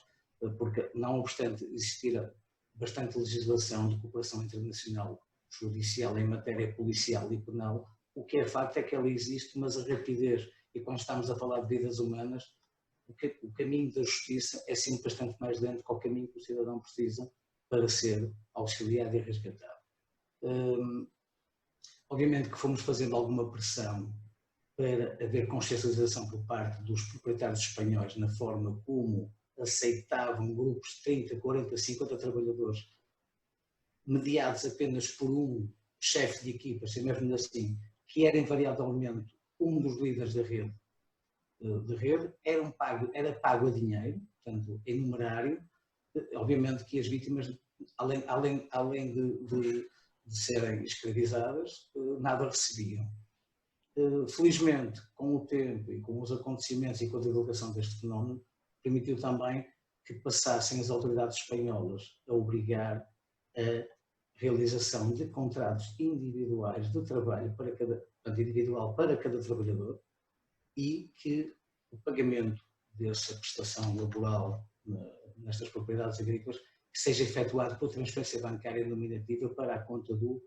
porque, não obstante existir bastante legislação de cooperação internacional judicial em matéria policial e penal, o que é facto é que ela existe, mas a rapidez, e quando estamos a falar de vidas humanas, o caminho da justiça é sempre bastante mais lento que o caminho que o cidadão precisa para ser auxiliado e resgatado. Obviamente que fomos fazendo alguma pressão para haver consciencialização por parte dos proprietários espanhóis na forma como aceitavam grupos de 30, 40, 50 trabalhadores, mediados apenas por um chefe de equipa, chamemos assim, que era invariavelmente um dos líderes da rede, era pago a dinheiro, portanto, em numerário. Obviamente que as vítimas, além de serem escravizadas, nada recebiam. Felizmente, com o tempo e com os acontecimentos e com a divulgação deste fenómeno, permitiu também que passassem as autoridades espanholas a obrigar a realização de contratos individuais de trabalho para cada trabalhador e que o pagamento dessa prestação laboral nestas propriedades agrícolas seja efetuado por transferência bancária nominativa para a conta do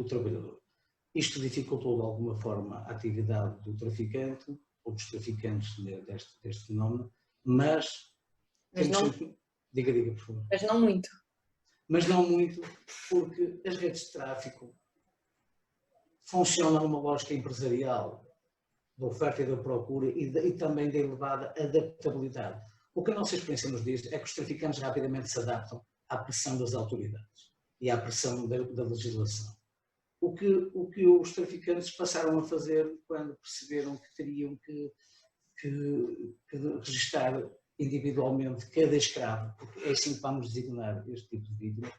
trabalhador. Isto dificultou de alguma forma a atividade do traficante ou dos traficantes deste fenómeno, mas não, diga, por favor. Mas não muito. Mas não muito, porque as redes de tráfico funcionam numa lógica empresarial da oferta e da procura e também da elevada adaptabilidade. O que a nossa experiência nos diz é que os traficantes rapidamente se adaptam à pressão das autoridades e à pressão da legislação. O que os traficantes passaram a fazer quando perceberam que teriam que registar individualmente cada escravo, porque é assim que vamos designar este tipo de vítima,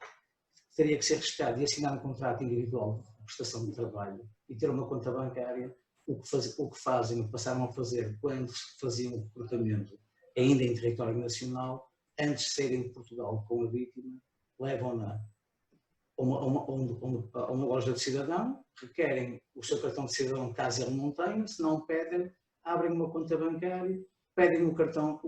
teria que ser registrado e assinar um contrato individual de prestação de trabalho e ter uma conta bancária. O que passaram a fazer quando faziam o recrutamento ainda em território nacional, antes de saírem de Portugal com a vítima, levam-na a uma loja de cidadão, requerem o seu cartão de cidadão caso ele não tenha, se não pedem, abrem uma conta bancária, pedem o cartão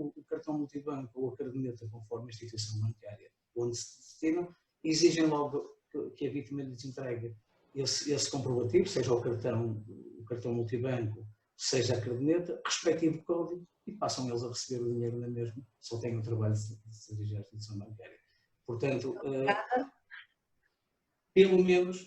multibanco ou a caderneta conforme a instituição bancária onde se destinam, e exigem logo que a vítima lhes entregue esse comprovativo, seja o cartão multibanco, seja a caderneta, respectivo código, e passam eles a receber o dinheiro na mesma, só têm o trabalho de se dirigir à instituição bancária. Portanto, pelo menos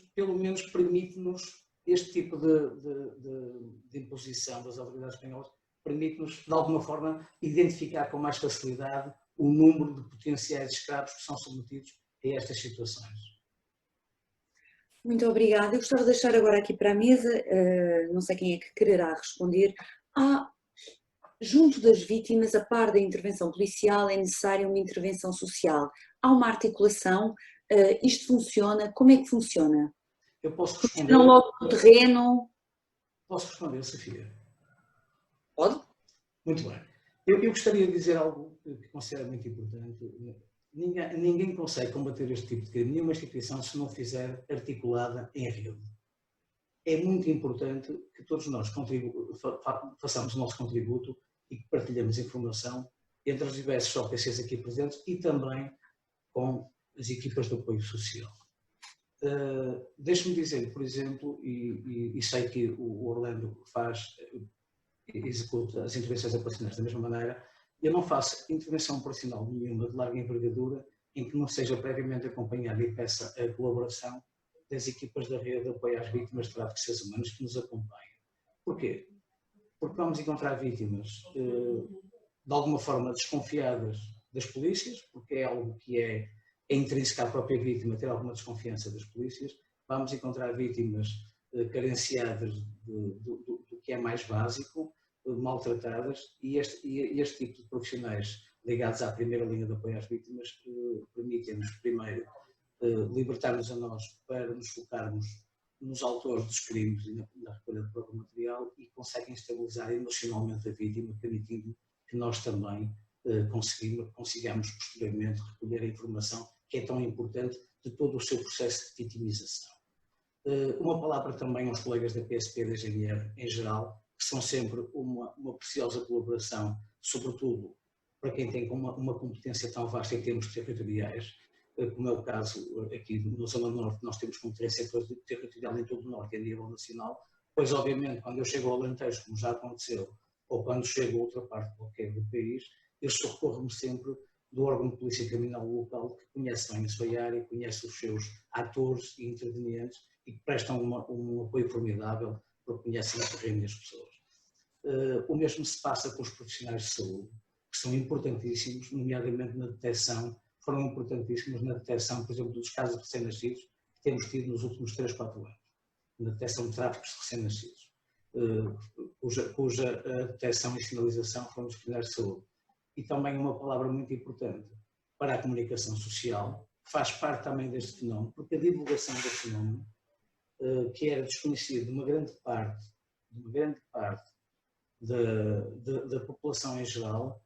permite-nos este tipo de imposição das autoridades espanholas, permite-nos, de alguma forma, identificar com mais facilidade o número de potenciais escravos que são submetidos a estas situações. Muito obrigada. Eu gostava de deixar agora aqui para a mesa, não sei quem é que quererá responder. Junto das vítimas, a par da intervenção policial, é necessária uma intervenção social. Há uma articulação, isto funciona, como é que funciona? Eu posso responder. Não logo no terreno? Posso responder, Sofia? Pode? Muito bem. Eu gostaria de dizer algo que considero muito importante. Ninguém consegue combater este tipo de crime, nenhuma instituição, se não fizer articulada em rede. É muito importante que todos nós façamos o nosso contributo e que partilhemos informação entre os diversos OPCs aqui presentes e também com as equipas de apoio social. Deixe-me dizer, por exemplo, e sei que o Orlando executa as intervenções operacionais da mesma maneira, eu não faço intervenção operacional nenhuma de larga envergadura em que não seja previamente acompanhada e peça a colaboração das equipas da rede de apoio às vítimas de tráfico de seres humanos que nos acompanham. Porquê? Porque vamos encontrar vítimas de alguma forma desconfiadas das polícias, porque é algo que é intrínseco à própria vítima ter alguma desconfiança das polícias. Vamos encontrar vítimas carenciadas do que é mais básico, maltratadas, e este tipo de profissionais ligados à primeira linha de apoio às vítimas permitem-nos, primeiro, libertar-nos a nós para nos focarmos nos autores dos crimes e na recolha de prova material, e conseguem estabilizar emocionalmente a vítima, permitindo que nós também consigamos posteriormente recolher a informação que é tão importante de todo o seu processo de vitimização. Uma palavra também aos colegas da PSP e da GNR em geral, que são sempre uma preciosa colaboração, sobretudo para quem tem uma competência tão vasta em termos territoriais, como é o caso aqui na Zona Norte. Nós temos competência territorial em todo o Norte e a nível nacional, pois obviamente quando eu chego ao Alentejo, como já aconteceu, ou quando chego a outra parte qualquer do país, eu socorro-me sempre do órgão de polícia criminal local que conhece bem a sua área, conhece os seus atores e intervenientes e que prestam um apoio formidável porque conhecem o terreno e as pessoas. O mesmo se passa com os profissionais de saúde, que são importantíssimos, nomeadamente na detecção, foram importantíssimos na detecção, por exemplo, dos casos de recém-nascidos que temos tido nos últimos 3, 4 anos, na detecção de tráficos de recém-nascidos, cuja detecção e sinalização foram os profissionais de saúde. E também uma palavra muito importante para a comunicação social, que faz parte também deste fenómeno, porque a divulgação deste fenómeno, que era desconhecido de uma grande parte da população em geral,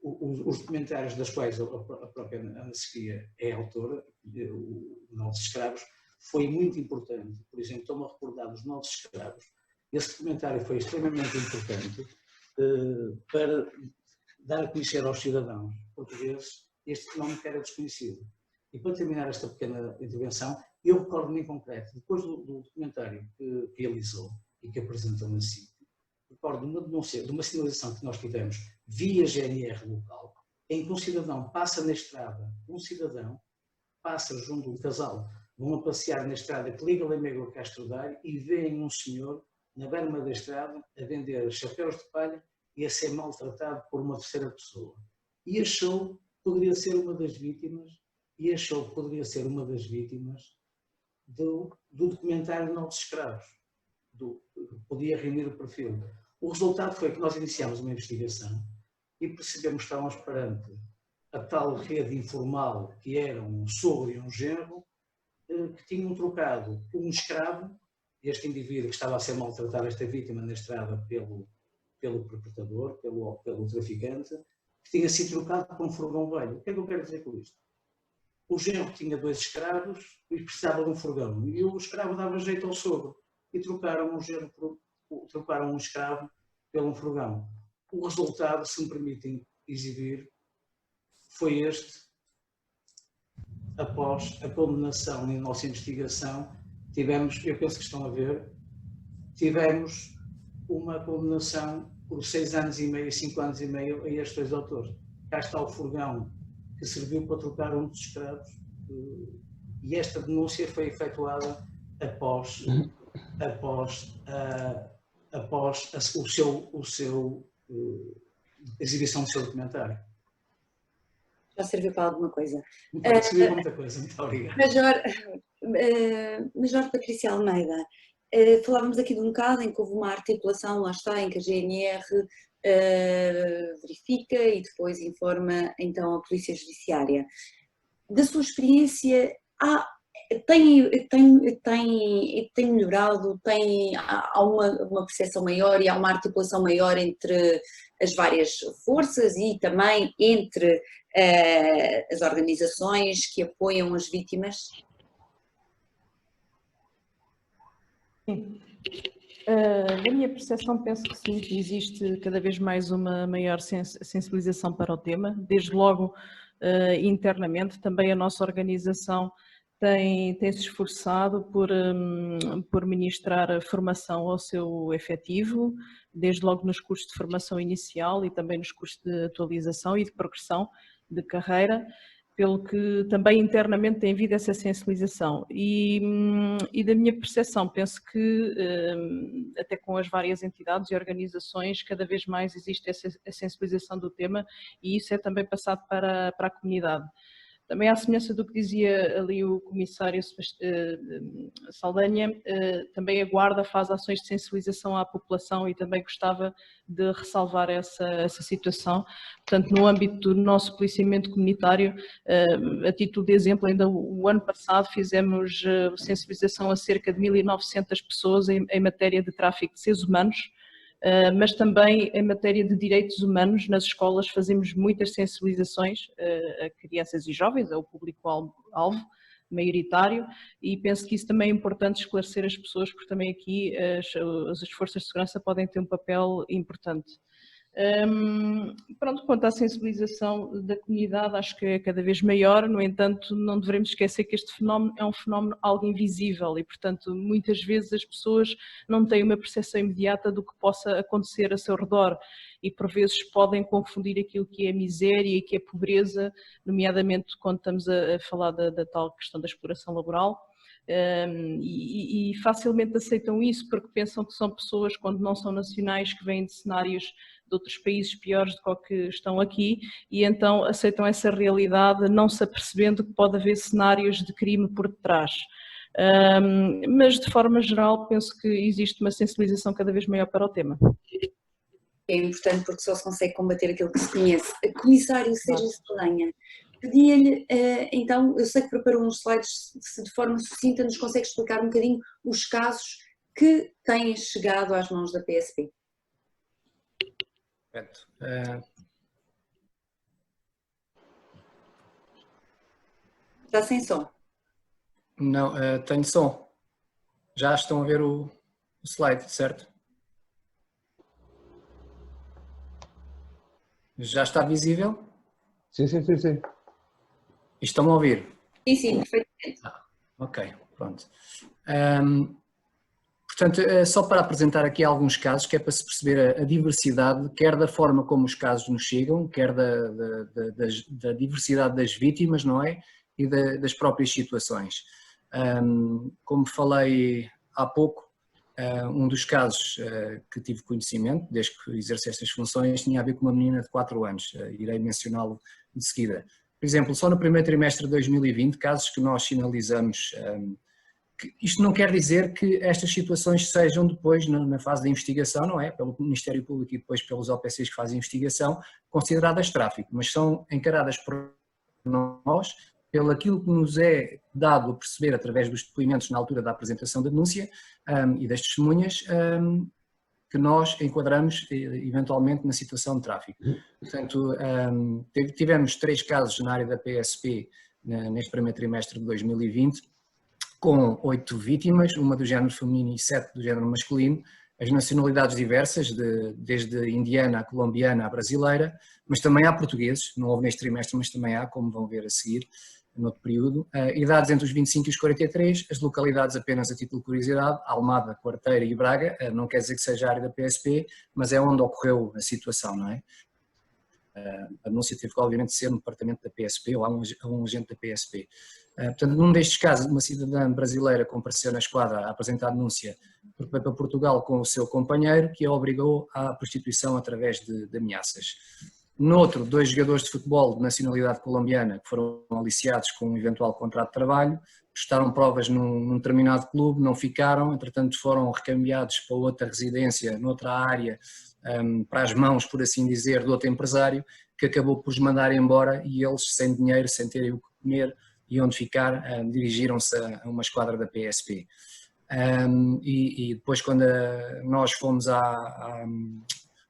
os documentários das quais a própria Ana Sofia é autora, o Novos Escravos, foi muito importante. Por exemplo, estou-me a recordar dos Novos Escravos. Esse documentário foi extremamente importante para dar a conhecer aos cidadãos portugueses este fenómeno que era desconhecido. E para terminar esta pequena intervenção, eu recordo-me em concreto, depois do documentário que realizou e que apresentou na SIC, recordo de uma denúncia, de uma sinalização que nós tivemos via GNR local, em que um cidadão passa na estrada, passa junto de um casal, vão a passear na estrada que liga Lamego a Castro Daire e veem um senhor na berma da estrada a vender chapéus de palha e a ser maltratado por uma terceira pessoa. E achou que poderia ser uma das vítimas, do documentário Novos Escravos. Podia reunir o perfil. O resultado foi que nós iniciámos uma investigação e percebemos que estávamos perante a tal rede informal que era um sogro e um genro que tinham trocado um escravo, este indivíduo que estava a ser maltratado, esta vítima na estrada pelo perpetrador, pelo traficante, que tinha sido trocado por um furgão velho. O que é que eu quero dizer com isto? O genro tinha 2 escravos e precisava de um furgão, e o escravo dava jeito ao sogro, e trocaram um escravo pelo furgão. O resultado, se me permitem exibir, foi este. Após a condenação na nossa investigação, tivemos, eu penso que estão a ver, tivemos uma condenação por 6 anos e meio, 5 anos e meio a estes 2 autores. Cá está o furgão que serviu para trocar um dos escravos, e esta denúncia foi efetuada após a exibição do seu documentário. Já serviu para alguma coisa. Serviu para muita coisa, muito obrigado. Major Patrícia Almeida, falávamos aqui de um caso em que houve uma articulação, lá está, em que a GNR verifica e depois informa então a Polícia Judiciária. Da sua experiência, tem melhorado, há uma percepção maior e há uma articulação maior entre as várias forças e também entre as organizações que apoiam as vítimas? Sim. Da minha percepção, penso que sim, que existe cada vez mais uma maior sensibilização para o tema, desde logo internamente. Também a nossa organização tem-se esforçado por ministrar formação ao seu efetivo, desde logo nos cursos de formação inicial e também nos cursos de atualização e de progressão de carreira, pelo que também internamente tem havido essa sensibilização. E da minha percepção, penso que até com as várias entidades e organizações, cada vez mais existe essa sensibilização do tema e isso é também passado para a comunidade. Também à semelhança do que dizia ali o comissário Saldanha, também a Guarda faz ações de sensibilização à população e também gostava de ressalvar essa situação. Portanto, no âmbito do nosso policiamento comunitário, a título de exemplo, ainda o ano passado fizemos sensibilização a cerca de 1.900 pessoas em matéria de tráfico de seres humanos, mas também em matéria de direitos humanos. Nas escolas fazemos muitas sensibilizações a crianças e jovens, ao público-alvo maioritário, e penso que isso também é importante esclarecer as pessoas, porque também aqui as forças de segurança podem ter um papel importante. Pronto, quanto à sensibilização da comunidade, acho que é cada vez maior. No entanto, não devemos esquecer que este fenómeno é um fenómeno algo invisível e, portanto, muitas vezes as pessoas não têm uma percepção imediata do que possa acontecer a seu redor e, por vezes, podem confundir aquilo que é miséria e que é pobreza, nomeadamente quando estamos a falar da tal questão da exploração laboral. E facilmente aceitam isso porque pensam que são pessoas, quando não são nacionais, que vêm de cenários de outros países piores do que estão aqui, e então aceitam essa realidade, não se apercebendo que pode haver cenários de crime por detrás. Mas de forma geral penso que existe uma sensibilização cada vez maior para o tema. É importante porque só se consegue combater aquilo que se conhece. Comissário Sérgio Saldanha, pedia-lhe, então, eu sei que preparou uns slides, se de forma sucinta nos consegue explicar um bocadinho os casos que têm chegado às mãos da PSP. Correto. Está sem som? Não, tenho som. Já estão a ver o slide, certo? Já está visível? Sim. E estão a ouvir? Sim, perfeitamente. Ok, pronto. Portanto, só para apresentar aqui alguns casos, que é para se perceber a diversidade, quer da forma como os casos nos chegam, quer da diversidade das vítimas, não é? E das próprias situações. Como falei há pouco, um dos casos que tive conhecimento, desde que exerci estas funções, tinha a ver com uma menina de 4 anos, irei mencioná-lo de seguida. Por exemplo, só no primeiro trimestre de 2020, casos que nós sinalizamos, isto não quer dizer que estas situações sejam depois, na fase de investigação, não é? Pelo Ministério Público e depois pelos OPCs que fazem investigação, consideradas tráfico, mas são encaradas por nós, pelo aquilo que nos é dado a perceber através dos depoimentos na altura da apresentação da denúncia e das testemunhas, que nós enquadramos eventualmente na situação de tráfico. Portanto, tivemos 3 casos na área da PSP neste primeiro trimestre de 2020, com 8 vítimas, uma do género feminino e 7 do género masculino, as nacionalidades diversas, desde indiana, a colombiana, a brasileira, mas também há portugueses, não houve neste trimestre, mas também há, como vão ver a seguir, no outro período. Idades entre os 25 e os 43, as localidades apenas a título de curiosidade, Almada, Quarteira e Braga, não quer dizer que seja a área da PSP, mas é onde ocorreu a situação, não é? A denúncia teve que obviamente ser no departamento da PSP ou a um agente da PSP. Portanto, num destes casos, uma cidadã brasileira compareceu na esquadra a apresentar a denúncia para Portugal com o seu companheiro, que a obrigou à prostituição através de ameaças. Noutro, 2 jogadores de futebol de nacionalidade colombiana que foram aliciados com um eventual contrato de trabalho, prestaram provas num determinado clube, não ficaram, entretanto foram recambiados para outra residência, noutra área, para as mãos, por assim dizer, do outro empresário, que acabou por os mandar embora e eles, sem dinheiro, sem terem o que comer, e onde ficar, dirigiram-se a uma esquadra da PSP. E depois, quando nós fomos ao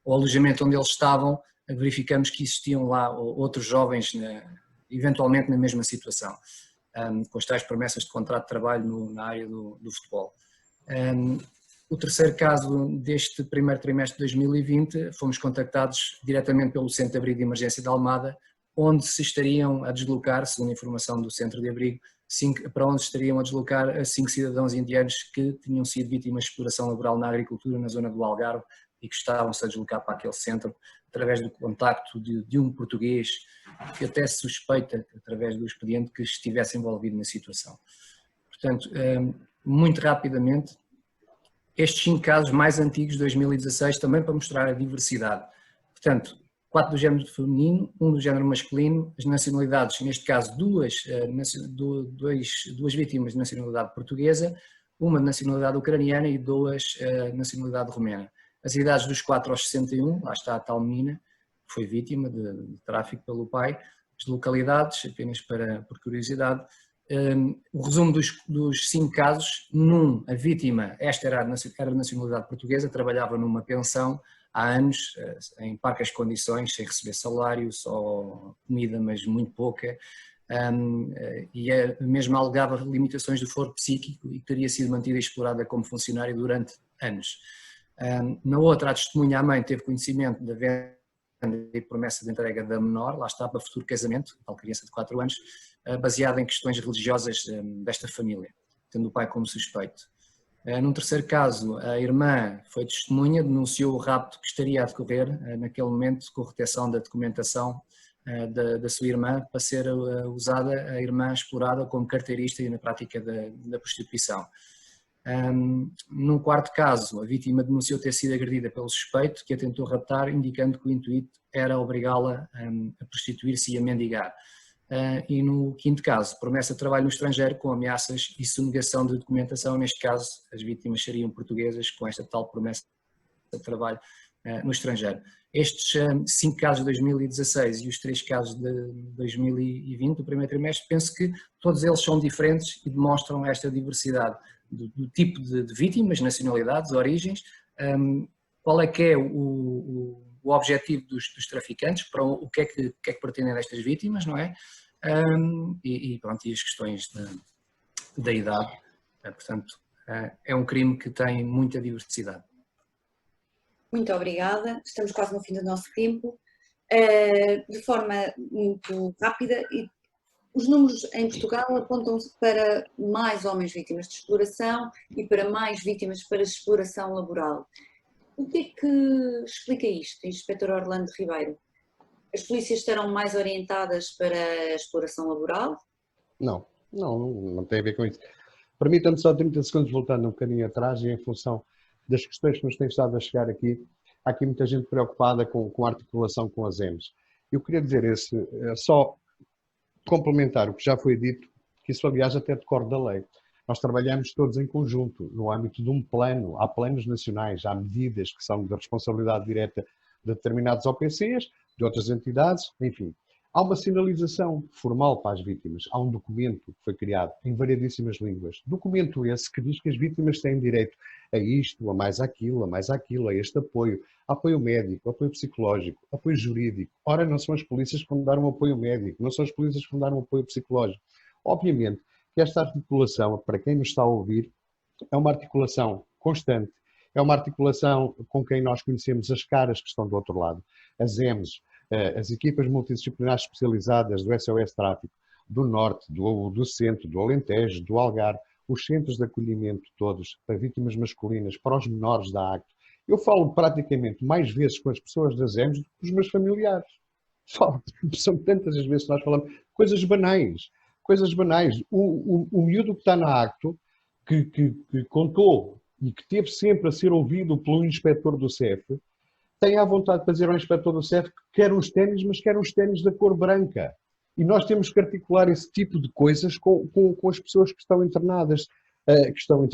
alojamento onde eles estavam, verificamos que existiam lá outros jovens, eventualmente na mesma situação, com as tais promessas de contrato de trabalho na área do futebol. O terceiro caso deste primeiro trimestre de 2020, fomos contactados diretamente pelo Centro de Abrigo de Emergência de Almada, onde se estariam a deslocar, segundo a informação do Centro de Abrigo, para onde estariam a deslocar 5 cidadãos indianos que tinham sido vítimas de exploração laboral na agricultura na zona do Algarve e que estavam-se a deslocar para aquele centro através do contacto de um português que até se suspeita, através do expediente, que estivesse envolvido na situação. Portanto, muito rapidamente, estes 5 casos mais antigos de 2016, também para mostrar a diversidade. Portanto, 4 do género feminino, 1 do género masculino, as nacionalidades, neste caso duas vítimas de nacionalidade portuguesa, uma de nacionalidade ucraniana e 2 de nacionalidade romena. As idades dos 4 aos 61, lá está a tal menina, que foi vítima de tráfico pelo pai. As localidades, apenas por curiosidade, o resumo dos 5 casos: num, a vítima, esta era de nacionalidade portuguesa, trabalhava numa pensão há anos, em parcas condições, sem receber salário, só comida, mas muito pouca, e mesmo alegava limitações do foro psíquico e teria sido mantida e explorada como funcionária durante anos. Na outra, a testemunha, a mãe, teve conhecimento da venda e promessa de entrega da menor, lá está, para futuro casamento, tal criança de 4 anos, baseada em questões religiosas desta família, tendo o pai como suspeito. Num terceiro caso, a irmã foi testemunha, denunciou o rapto que estaria a decorrer naquele momento, com retenção da documentação da sua irmã, para ser usada a irmã explorada como carteirista e na prática da prostituição. Num quarto caso, a vítima denunciou ter sido agredida pelo suspeito, que a tentou raptar, indicando que o intuito era obrigá-la a prostituir-se e a mendigar. E no quinto caso, promessa de trabalho no estrangeiro com ameaças e sonegação de documentação. Neste caso, as vítimas seriam portuguesas com esta tal promessa de trabalho no estrangeiro. Estes 5 casos de 2016 e os 3 casos de 2020, do primeiro trimestre, penso que todos eles são diferentes e demonstram esta diversidade do tipo de vítimas, nacionalidades, origens, qual é que é o objetivo dos traficantes, para o que é que pretendem destas vítimas, não é? E pronto, e as questões da idade. Portanto, é um crime que tem muita diversidade. Muito obrigada, estamos quase no fim do nosso tempo. De forma muito rápida, os números em Portugal apontam-se para mais homens vítimas de exploração e para mais vítimas para exploração laboral. O que é que explica isto, Inspetor Orlando Ribeiro? As polícias estarão mais orientadas para a exploração laboral? Não tem a ver com isso. Permita-me só 30 segundos, voltando um bocadinho atrás, e em função das questões que nos têm estado a chegar aqui, há aqui muita gente preocupada com a articulação com as EMs. Eu queria dizer só complementar o que já foi dito, que isso aliás até decorre da lei. Nós trabalhamos todos em conjunto, no âmbito de um plano. Há planos nacionais, há medidas que são de responsabilidade direta de determinados OPCs, de outras entidades, enfim. Há uma sinalização formal para as vítimas, há um documento que foi criado em variedíssimas línguas. Documento esse que diz que as vítimas têm direito a isto, a mais aquilo, a este apoio. Apoio médico, apoio psicológico, apoio jurídico. Ora, não são as polícias que vão dar um apoio médico, não são as polícias que vão dar um apoio psicológico. Obviamente que esta articulação, para quem nos está a ouvir, é uma articulação constante, é uma articulação com quem nós conhecemos as caras que estão do outro lado, as EMs, as equipas multidisciplinares especializadas do SOS Tráfico, do Norte, do Centro, do Alentejo, do Algarve, os centros de acolhimento todos, para vítimas masculinas, para os menores da ACT. Eu falo praticamente mais vezes com as pessoas das EMs do que com os meus familiares. São tantas as vezes que nós falamos coisas banais. O miúdo que está na ACTO, que contou e que teve sempre a ser ouvido pelo inspetor do CEF, tem à vontade de fazer ao inspetor do CEF que quer uns ténis, mas quer uns ténis da cor branca. E nós temos que articular esse tipo de coisas com as pessoas que estão internadas, que estão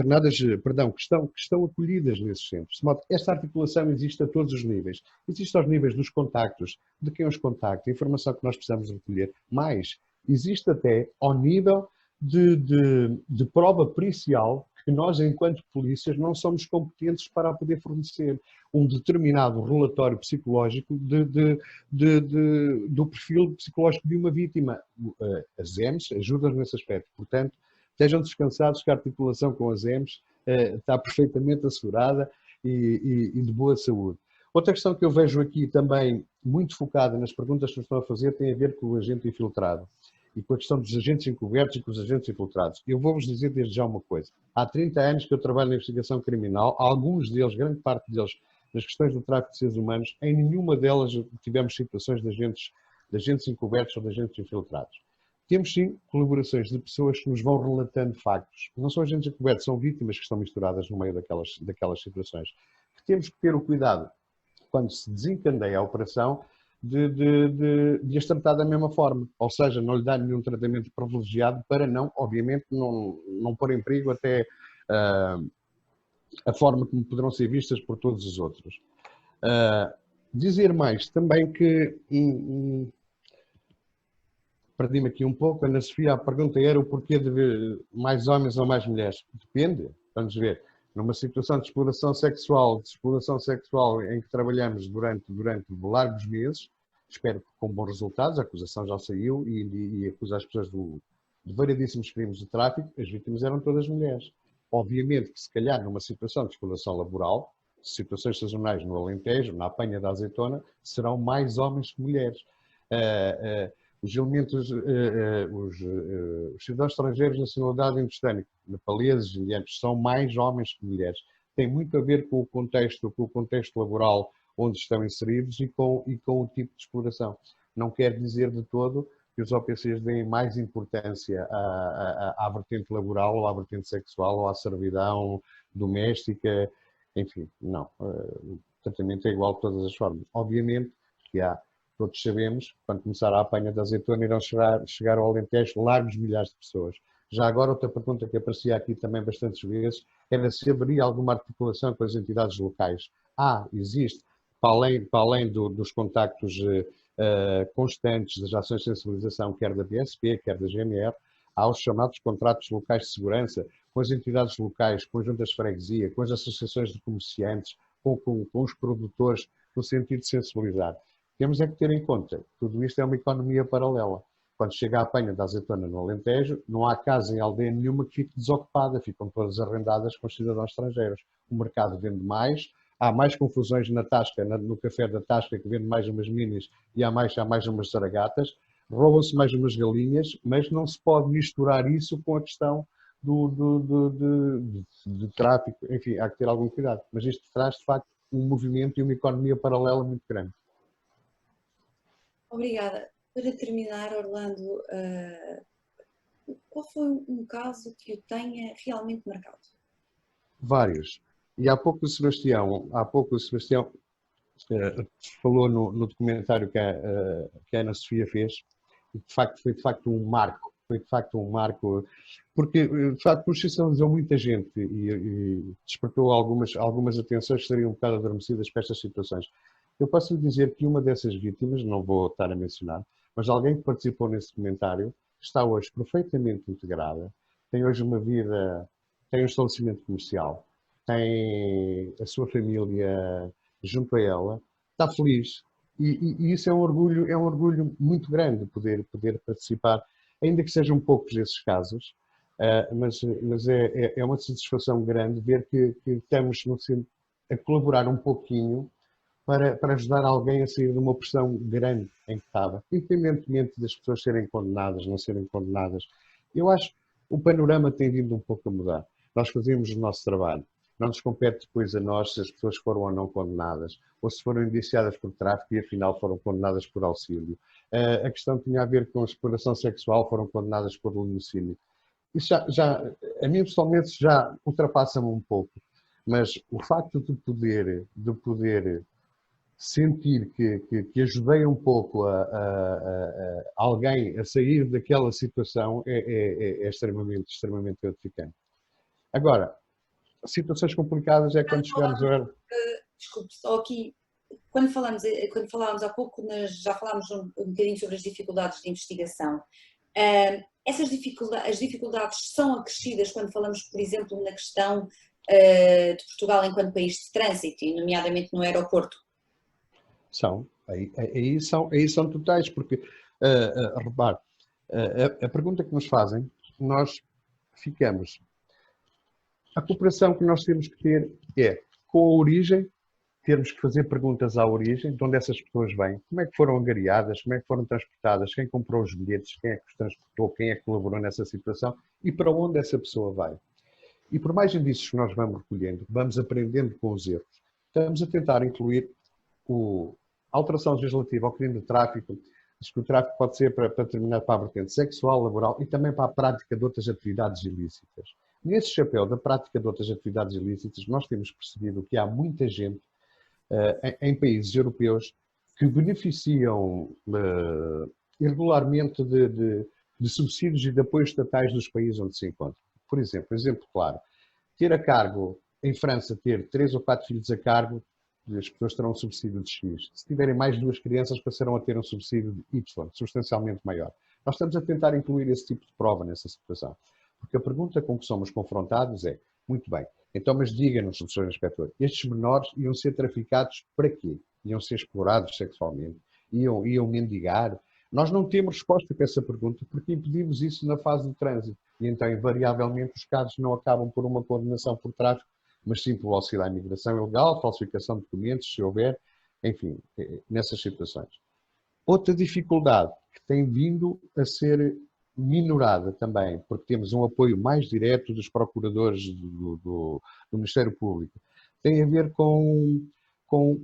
acolhidas nesses centros. De modo que esta articulação existe a todos os níveis. Existe aos níveis dos contactos, de quem os contacta, a informação que nós precisamos recolher. Mais, existe até ao nível de prova pericial que nós, enquanto polícias, não somos competentes para poder fornecer um determinado relatório psicológico do perfil psicológico de uma vítima. As EMS ajudam nesse aspecto. Portanto, estejam descansados que a articulação com as EMS está perfeitamente assegurada e de boa saúde. Outra questão que eu vejo aqui também muito focada nas perguntas que estão a fazer tem a ver com o agente infiltrado e com a questão dos agentes encobertos e com os agentes infiltrados. Eu vou-vos dizer desde já uma coisa. Há 30 anos que eu trabalho na investigação criminal, alguns deles, grande parte deles, nas questões do tráfico de seres humanos, em nenhuma delas tivemos situações de agentes encobertos ou de agentes infiltrados. Temos sim colaborações de pessoas que nos vão relatando factos. Não são agentes encobertos, são vítimas que estão misturadas no meio daquelas situações. Que temos que ter o cuidado, quando se desencandeia a operação, de as tratar da mesma forma. Ou seja, não lhe dar nenhum tratamento privilegiado para não, obviamente, não pôr em perigo até a forma como poderão ser vistas por todos os outros. Dizer mais também que... Perdi-me aqui um pouco. Ana Sofia, a pergunta era o porquê de ver mais homens ou mais mulheres. Depende, vamos ver. Numa situação de exploração sexual em que trabalhamos durante largos meses, espero que com bons resultados, a acusação já saiu e acusa as pessoas de variedíssimos crimes de tráfico, as vítimas eram todas mulheres. Obviamente que se calhar numa situação de exploração laboral, situações sazonais no Alentejo, na apanha da azeitona, serão mais homens que mulheres. Os elementos, os cidadãos estrangeiros de nacionalidade indostânica, nepaleses, indianos, são mais homens que mulheres. Tem muito a ver com o contexto laboral onde estão inseridos e com o tipo de exploração. Não quer dizer de todo que os OPCs deem mais importância à vertente laboral ou à vertente sexual ou à servidão doméstica, enfim, não. O tratamento é igual de todas as formas. Obviamente que todos sabemos, quando começar a apanha da azeitona, irão chegar ao Alentejo largos milhares de pessoas. Já agora, outra pergunta que aparecia aqui também bastantes vezes era se haveria alguma articulação com as entidades locais. Existe, para além dos contactos constantes das ações de sensibilização, quer da BSP, quer da GNR, há os chamados contratos locais de segurança com as entidades locais, com as juntas de freguesia, com as associações de comerciantes, com os produtores, no sentido de sensibilizar. Temos é que ter em conta que tudo isto é uma economia paralela. Quando chega a apanha da azeitona no Alentejo, não há casa em aldeia nenhuma que fique desocupada, ficam todas arrendadas com os cidadãos estrangeiros. O mercado vende mais, há mais confusões na Tasca, no café da Tasca, que vende mais umas minis e há mais umas zaragatas, roubam-se mais umas galinhas, mas não se pode misturar isso com a questão de tráfico. Enfim, há que ter algum cuidado. Mas isto traz, de facto, um movimento e uma economia paralela muito grande. Obrigada. Para terminar, Orlando, qual foi um caso que o tenha realmente marcado? Vários. E há pouco o Sebastião falou no documentário que a Ana Sofia fez, e foi de facto um marco. Porque de facto consciencializou muita gente e despertou algumas atenções que estariam um bocado adormecidas para estas situações. Eu posso lhe dizer que uma dessas vítimas, não vou estar a mencionar, mas alguém que participou nesse documentário está hoje perfeitamente integrada, tem hoje uma vida, tem um estabelecimento comercial, tem a sua família junto a ela, está feliz. E isso é um orgulho muito grande poder participar, ainda que sejam poucos esses casos, mas é uma satisfação grande ver que estamos a colaborar um pouquinho para ajudar alguém a sair de uma pressão grande em que estava, independentemente das pessoas serem condenadas, não serem condenadas. Eu acho que o panorama tem vindo um pouco a mudar. Nós fazemos o nosso trabalho. Não nos compete depois a nós se as pessoas foram ou não condenadas, ou se foram indiciadas por tráfico e afinal foram condenadas por auxílio. A questão tinha a ver com exploração sexual, foram condenadas por latrocínio. Isso a mim pessoalmente já ultrapassa-me um pouco, mas o facto de poder sentir que ajudei um pouco a alguém a sair daquela situação é extremamente gratificante. Agora, situações complicadas é quando chegamos a... Desculpe, só aqui, quando falávamos há pouco, já falámos um bocadinho sobre as dificuldades de investigação. Essas as dificuldades são acrescidas quando falamos, por exemplo, na questão de Portugal enquanto país de trânsito, e nomeadamente no aeroporto? São. Aí são totais, porque, repare, a pergunta que nos fazem, nós ficamos. A cooperação que nós temos que ter é com a origem, termos que fazer perguntas à origem, de onde essas pessoas vêm, como é que foram angariadas, como é que foram transportadas, quem comprou os bilhetes, quem é que os transportou, quem é que colaborou nessa situação e para onde essa pessoa vai. E por mais indícios que nós vamos recolhendo, vamos aprendendo com os erros, estamos a tentar incluir a alteração legislativa ao crime de tráfico. Diz que o tráfico pode ser para a vertente sexual, laboral e também para a prática de outras atividades ilícitas. Nesse chapéu da prática de outras atividades ilícitas, nós temos percebido que há muita gente em países europeus que beneficiam irregularmente de subsídios e de apoios estatais dos países onde se encontram. Por exemplo claro, ter a cargo, em França, ter 3 ou 4 filhos a cargo, as pessoas terão um subsídio de X. Se tiverem mais de 2 crianças, passarão a ter um subsídio de Y, substancialmente maior. Nós estamos a tentar incluir esse tipo de prova nessa situação. Porque a pergunta com que somos confrontados é, muito bem, então mas diga-nos, Sr. Inspetor, estes menores iam ser traficados para quê? Iam ser explorados sexualmente? Iam mendigar? Nós não temos resposta para essa pergunta porque impedimos isso na fase de trânsito. E então, invariavelmente, os casos não acabam por uma condenação por tráfico, mas sim por auxílio à imigração ilegal, falsificação de documentos, se houver, enfim, nessas situações. Outra dificuldade que tem vindo a ser minorada também, porque temos um apoio mais direto dos procuradores do Ministério Público, tem a ver com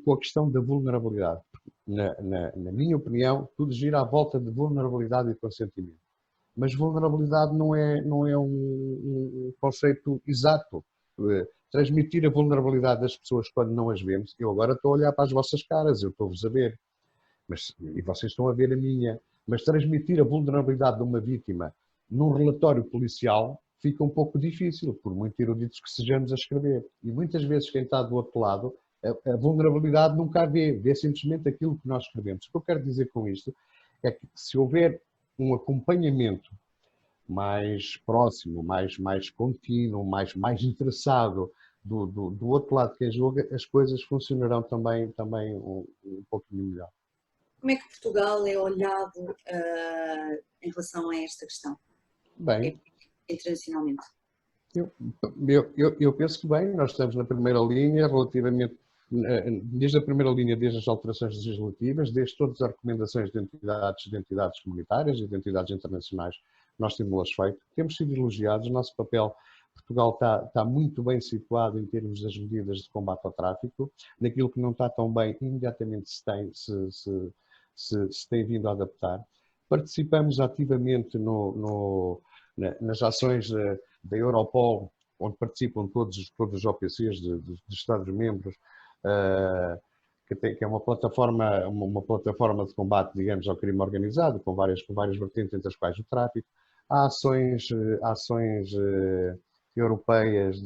a questão da vulnerabilidade. Na minha opinião, tudo gira à volta de vulnerabilidade e consentimento. Mas vulnerabilidade não é um conceito exato. Transmitir a vulnerabilidade das pessoas quando não as vemos, eu agora estou a olhar para as vossas caras, eu estou-vos a ver, e vocês estão a ver a minha, mas transmitir a vulnerabilidade de uma vítima num relatório policial fica um pouco difícil, por muito eruditos que sejamos a escrever. E muitas vezes quem está do outro lado, a vulnerabilidade nunca a vê simplesmente aquilo que nós escrevemos. O que eu quero dizer com isto é que se houver um acompanhamento mais próximo, mais contínuo, mais interessado do outro lado que julga, as coisas funcionarão também um pouquinho melhor. Como é que Portugal é olhado em relação a esta questão? Bem, internacionalmente? Eu penso que bem, nós estamos na primeira linha relativamente, desde a primeira linha, desde as alterações legislativas, desde todas as recomendações de entidades comunitárias e de entidades internacionais, nós temos-las feito. Temos sido elogiados, o nosso papel, Portugal está muito bem situado em termos das medidas de combate ao tráfico, naquilo que não está tão bem, imediatamente se tem vindo a adaptar. Participamos ativamente nas ações da Europol, onde participam todos os OPCs dos Estados-membros, que é uma plataforma de combate, digamos, ao crime organizado, com várias vertentes, entre as quais o tráfico. Há ações europeias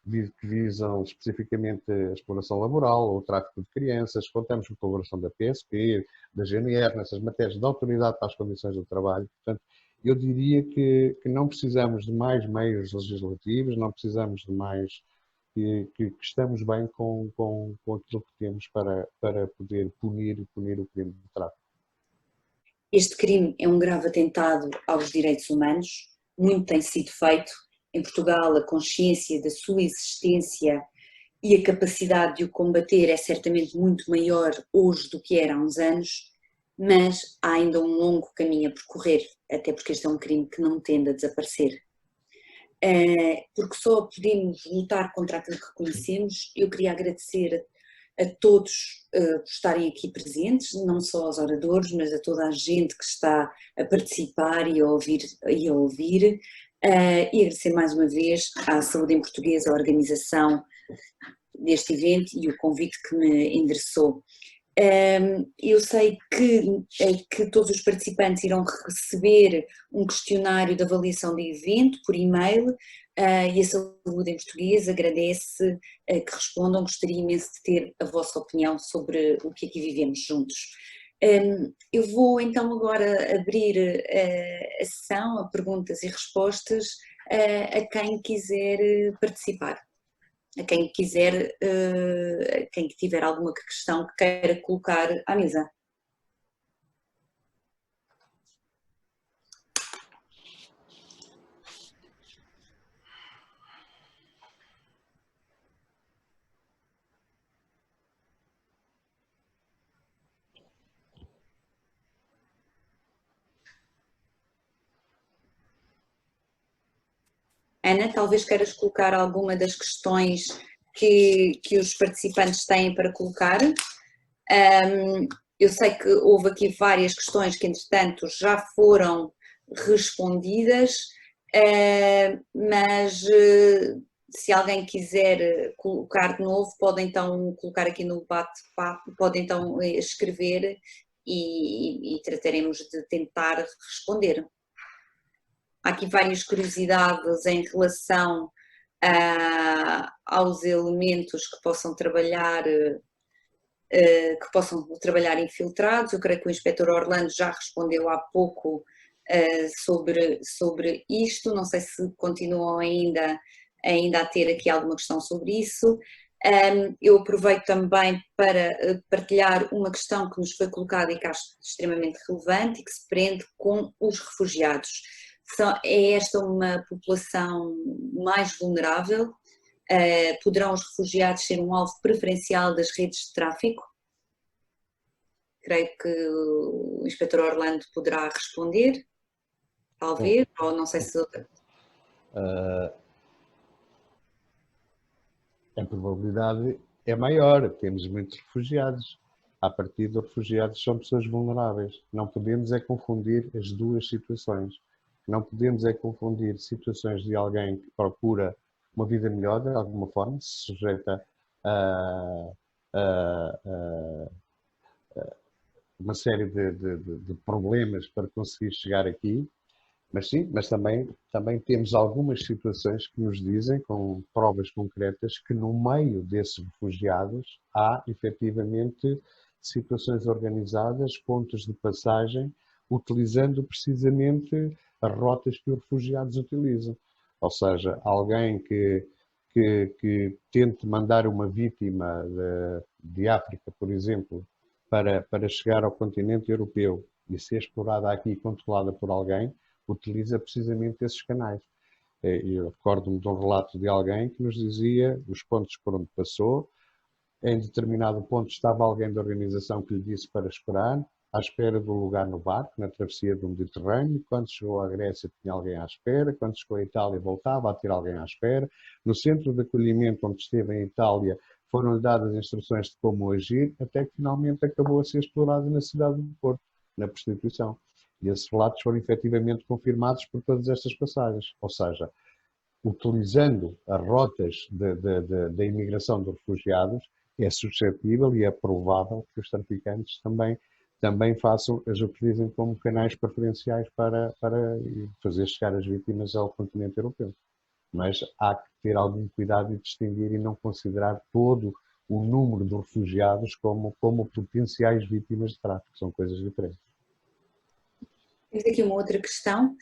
que visam especificamente a exploração laboral ou o tráfico de crianças. Contamos com a colaboração da PSP, da GNR, nessas matérias da Autoridade para as Condições do Trabalho. Portanto, eu diria que não precisamos de mais meios legislativos, não precisamos de mais, que estamos bem com aquilo que temos para poder punir o crime de tráfico. Este crime é um grave atentado aos direitos humanos, muito tem sido feito. Em Portugal, a consciência da sua existência e a capacidade de o combater é certamente muito maior hoje do que era há uns anos, mas há ainda um longo caminho a percorrer, até porque este é um crime que não tende a desaparecer. Porque só podemos lutar contra aquilo que reconhecemos. Eu queria agradecer a todos por estarem aqui presentes, não só aos oradores, mas a toda a gente que está a participar e a ouvir. E agradecer mais uma vez à Saúde em Português, a organização deste evento e o convite que me endereçou. Eu sei que todos os participantes irão receber um questionário de avaliação de evento por e-mail e a Saúde em Português agradece que respondam. Gostaria imenso de ter a vossa opinião sobre o que aqui vivemos juntos. Eu vou então agora abrir a sessão a perguntas e respostas a quem quiser participar. A quem quiser, quem tiver alguma questão que queira colocar à mesa. Ana, talvez queiras colocar alguma das questões que os participantes têm para colocar. Eu sei que houve aqui várias questões que, entretanto, já foram respondidas, mas se alguém quiser colocar de novo, pode então colocar aqui no bate-papo, pode então escrever e trataremos de tentar responder. Há aqui várias curiosidades em relação aos elementos que possam trabalhar infiltrados. Eu creio que o inspetor Orlando já respondeu há pouco sobre isto, não sei se continuam ainda a ter aqui alguma questão sobre isso. Eu aproveito também para partilhar uma questão que nos foi colocada e que acho extremamente relevante e que se prende com os refugiados. É esta uma população mais vulnerável? Poderão os refugiados ser um alvo preferencial das redes de tráfico? Creio que o inspetor Orlando poderá responder, talvez, ou não sei se... A probabilidade é maior, temos muitos refugiados. À partida, os refugiados são pessoas vulneráveis. Não podemos é confundir as duas situações. Não podemos é confundir situações de alguém que procura uma vida melhor, de alguma forma, se sujeita a uma série de problemas para conseguir chegar aqui, mas sim, mas também temos algumas situações que nos dizem, com provas concretas, que no meio desses refugiados há efetivamente situações organizadas, pontos de passagem, utilizando precisamente as rotas que os refugiados utilizam. Ou seja, alguém que tente mandar uma vítima de África, por exemplo, para chegar ao continente europeu e ser explorada aqui e controlada por alguém, utiliza precisamente esses canais. Eu recordo-me de um relato de alguém que nos dizia os pontos por onde passou. Em determinado ponto estava alguém da organização que lhe disse para esperar, à espera do lugar no barco, na travessia do Mediterrâneo. Quando chegou à Grécia tinha alguém à espera, quando chegou à Itália voltava a ter alguém à espera. No centro de acolhimento onde esteve em Itália foram-lhe dadas instruções de como agir, até que finalmente acabou a ser explorado na cidade do Porto, na prostituição. E esses relatos foram efetivamente confirmados por todas estas passagens. Ou seja, utilizando as rotas da imigração dos refugiados, é suscetível e é provável que os traficantes também as utilizem como canais preferenciais para fazer chegar as vítimas ao continente europeu. Mas há que ter algum cuidado e distinguir e não considerar todo o número de refugiados como potenciais vítimas de tráfico. São coisas diferentes. Temos aqui uma outra questão.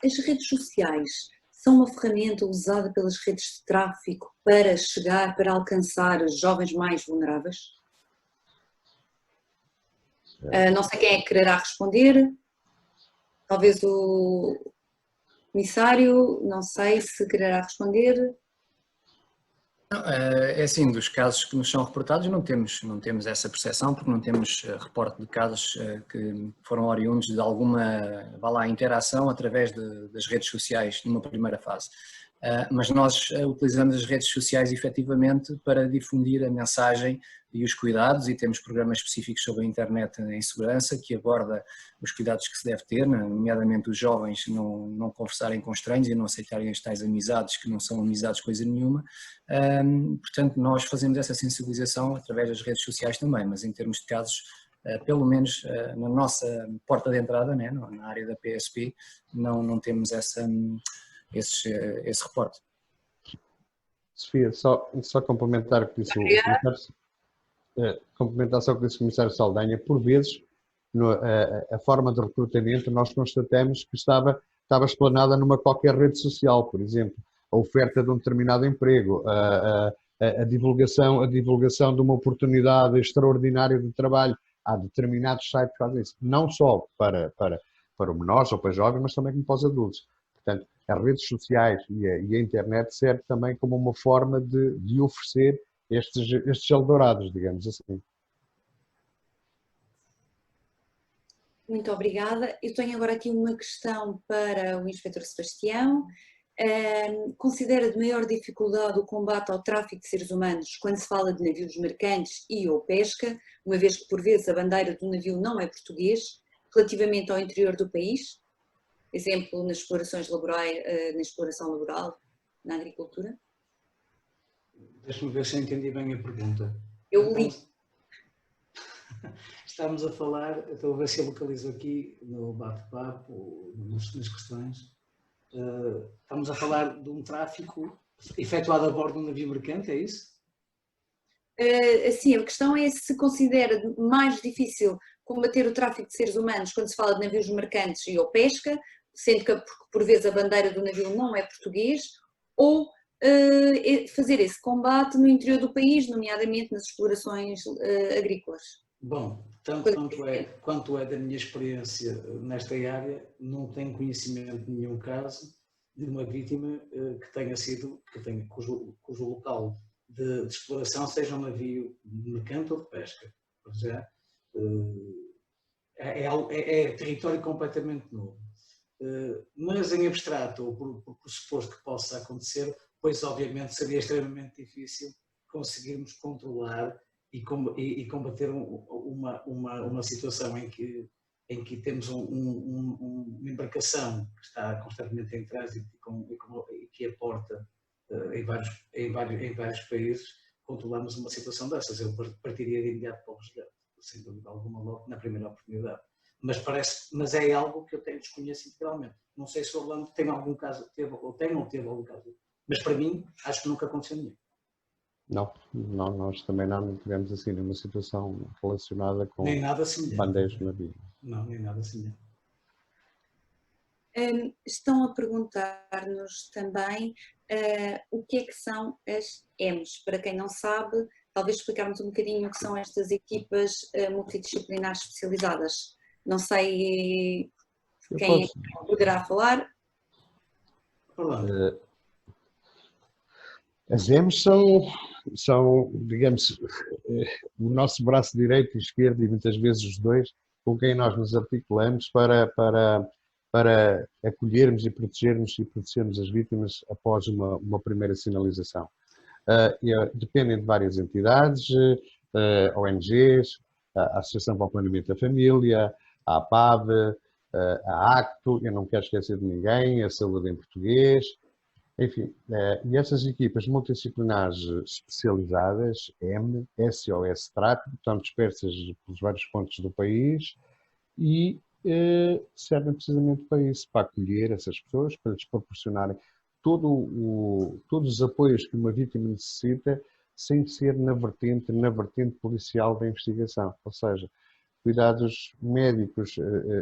As redes sociais são uma ferramenta usada pelas redes de tráfico para alcançar os jovens mais vulneráveis? Não sei quem é que quererá responder. Talvez o comissário, não sei se quererá responder. É assim, dos casos que nos são reportados não temos essa percepção, porque não temos reporte de casos que foram oriundos de alguma, interação através das redes sociais numa primeira fase. Mas nós utilizamos as redes sociais efetivamente para difundir a mensagem e os cuidados, e temos programas específicos sobre a internet em segurança que aborda os cuidados que se deve ter, nomeadamente os jovens não conversarem com estranhos e não aceitarem as tais amizades que não são amizades coisa nenhuma. Portanto, nós fazemos essa sensibilização através das redes sociais também, mas em termos de casos, pelo menos na nossa porta de entrada, né, na área da PSP, não temos esse reporte. Sofia, só complementar o que disse o Ricardo. complementar só o que disse o Comissário Saldanha, por vezes a forma de recrutamento nós constatamos que estava explanada numa qualquer rede social, por exemplo, a oferta de um determinado emprego, a divulgação de uma oportunidade extraordinária de trabalho. Há determinados sites que fazem isso, não só para os menores ou para os jovens, mas também como para os adultos. Portanto, as redes sociais e a internet serve também como uma forma de oferecer estes eldorados, digamos assim. Muito obrigada. Eu tenho agora aqui uma questão para o Inspetor Sebastião. Considera de maior dificuldade o combate ao tráfico de seres humanos quando se fala de navios mercantes e ou pesca, uma vez que por vezes a bandeira do navio não é português, relativamente ao interior do país? Exemplo, nas explorações laborais, na exploração laboral, na agricultura? Deixa-me ver se eu entendi bem a pergunta. Eu li. Estamos a falar, estou a ver se eu localizo aqui no bate-papo, nas questões. Estamos a falar de um tráfico efetuado a bordo de um navio mercante, é isso? Sim, a questão é se considera mais difícil combater o tráfico de seres humanos quando se fala de navios mercantes e ou pesca, sendo que por vezes a bandeira do navio não é português, ou fazer esse combate no interior do país, nomeadamente nas explorações agrícolas. Bom, quanto é da minha experiência nesta área, não tenho conhecimento de nenhum caso de uma vítima cujo local de exploração seja um navio mercante ou de pesca. Já, é território completamente novo. Mas em abstrato, ou por pressuposto que possa acontecer, pois obviamente seria extremamente difícil conseguirmos controlar e combater uma situação em que temos uma embarcação que está constantemente em trânsito e que aporta em vários países. Controlamos uma situação dessas. Eu partiria de imediato para o resgate, sem dúvida alguma, logo na primeira oportunidade. Mas é algo que eu desconheço integralmente. Não sei se o Orlando tem algum caso, teve algum caso, mas para mim acho que nunca aconteceu nenhum. Não, nós também não tivemos assim nenhuma situação relacionada com nem nada semelhante. Bandeiras de navio. Não, nem nada semelhante. Estão a perguntar-nos também o que é que são as EMs. Para quem não sabe, talvez explicarmos um bocadinho o que são estas equipas multidisciplinares especializadas. Não sei quem poderá falar. As EMs são, digamos, o nosso braço direito e esquerdo, e muitas vezes os dois, com quem nós nos articulamos para acolhermos e protegermos as vítimas após uma primeira sinalização. Dependem de várias entidades, ONGs, a Associação para o Planeamento da Família, a APAV, a ACTO, eu não quero esquecer de ninguém, a Saúde em Português, enfim, e essas equipas multidisciplinares especializadas, EM, SOS Tráfico, estão dispersas pelos vários pontos do país e servem precisamente para isso, para acolher essas pessoas, para lhes proporcionarem todos os apoios que uma vítima necessita, sem ser na vertente policial da investigação, ou seja, cuidados médicos,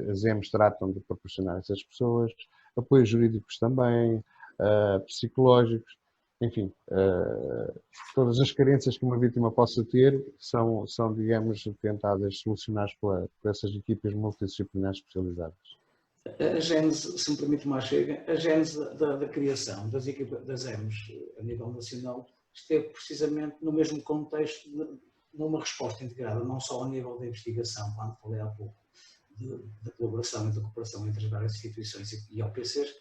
as EMs tratam de proporcionar a essas pessoas, apoios jurídicos também, psicológicos, enfim, todas as carências que uma vítima possa ter são digamos, tentadas solucionar por essas equipas multidisciplinares especializadas. A gênese, se me permite uma chega, a gênese da criação das equipas das EMs a nível nacional esteve precisamente no mesmo contexto, numa resposta integrada, não só a nível da investigação, quando falei há pouco da colaboração e da cooperação entre as várias instituições e OPCs,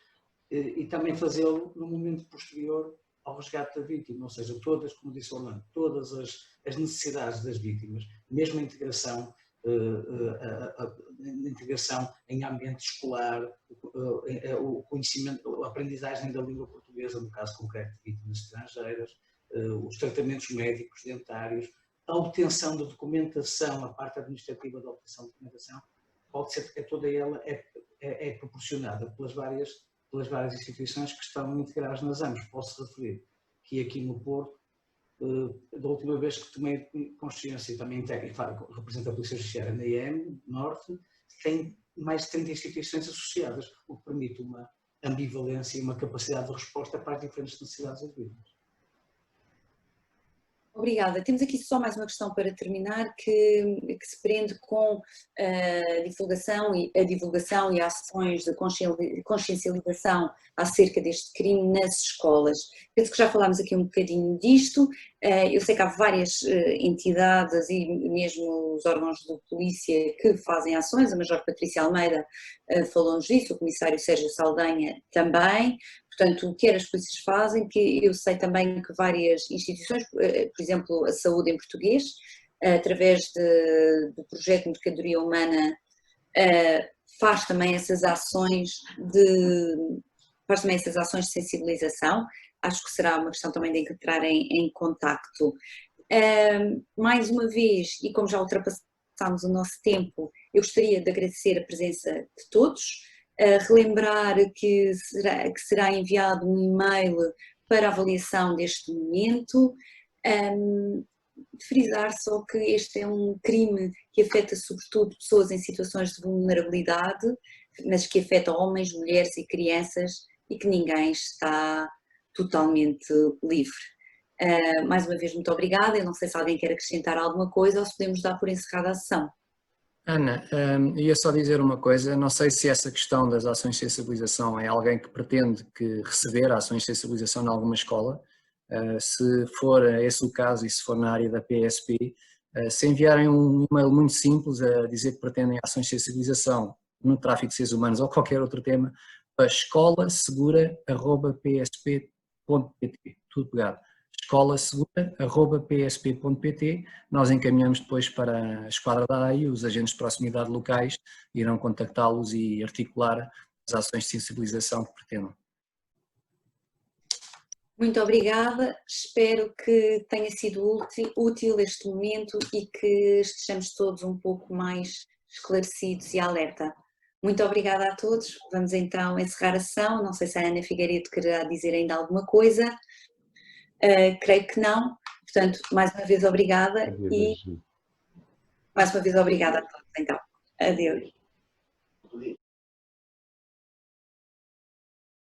e também fazê-lo no momento posterior ao resgate da vítima, ou seja, todas, como disse Orlando, todas as necessidades das vítimas, mesmo a integração em ambiente escolar, o conhecimento, a aprendizagem da língua portuguesa, no caso concreto de vítimas estrangeiras, os tratamentos médicos, dentários, a obtenção de documentação, a parte administrativa da obtenção de documentação, pode ser que toda ela é proporcionada pelas várias instituições que estão integradas nas AMs. Posso referir que aqui no Porto da última vez que tomei consciência, e também represento a Polícia Judiciária na IEM Norte, tem mais de 30 instituições associadas, o que permite uma ambivalência e uma capacidade de resposta para as diferentes necessidades individuais. Obrigada. Temos aqui só mais uma questão para terminar que se prende com a divulgação e ações de consciencialização acerca deste crime nas escolas. Penso que já falámos aqui um bocadinho disto. Eu sei que há várias entidades e mesmo os órgãos de polícia que fazem ações. A Major Patrícia Almeida falou-nos disso, o Comissário Sérgio Saldanha também. Portanto, o que as polícias fazem, que eu sei também que várias instituições, por exemplo, a Saúde em Português, através do projeto de Mercadoria Humana, faz também essas ações de sensibilização. Acho que será uma questão também de entrar em contacto. Mais uma vez, e como já ultrapassámos o nosso tempo, eu gostaria de agradecer a presença de todos. Relembrar que será enviado um e-mail para avaliação deste momento, frisar só que este é um crime que afeta sobretudo pessoas em situações de vulnerabilidade, mas que afeta homens, mulheres e crianças e que ninguém está totalmente livre. Mais uma vez, muito obrigada. Eu não sei se alguém quer acrescentar alguma coisa ou se podemos dar por encerrada a sessão. Ana, ia só dizer uma coisa, não sei se essa questão das ações de sensibilização é alguém que pretende receber ações de sensibilização em alguma escola. Se for esse o caso e se for na área da PSP, se enviarem um e-mail muito simples a dizer que pretendem ações de sensibilização no tráfico de seres humanos ou qualquer outro tema, para escolasegura@psp.pt, tudo pegado. escolasegura@psp.pt, nós encaminhamos depois para a esquadra da AIA e os agentes de proximidade locais irão contactá-los e articular as ações de sensibilização que pretendam. Muito obrigada, espero que tenha sido útil este momento e que estejamos todos um pouco mais esclarecidos e alerta. Muito obrigada a todos, vamos então encerrar a sessão, não sei se a Ana Figueiredo quererá dizer ainda alguma coisa. Creio que não, portanto, mais uma vez obrigada e mais uma vez obrigada a todos, então, adeus.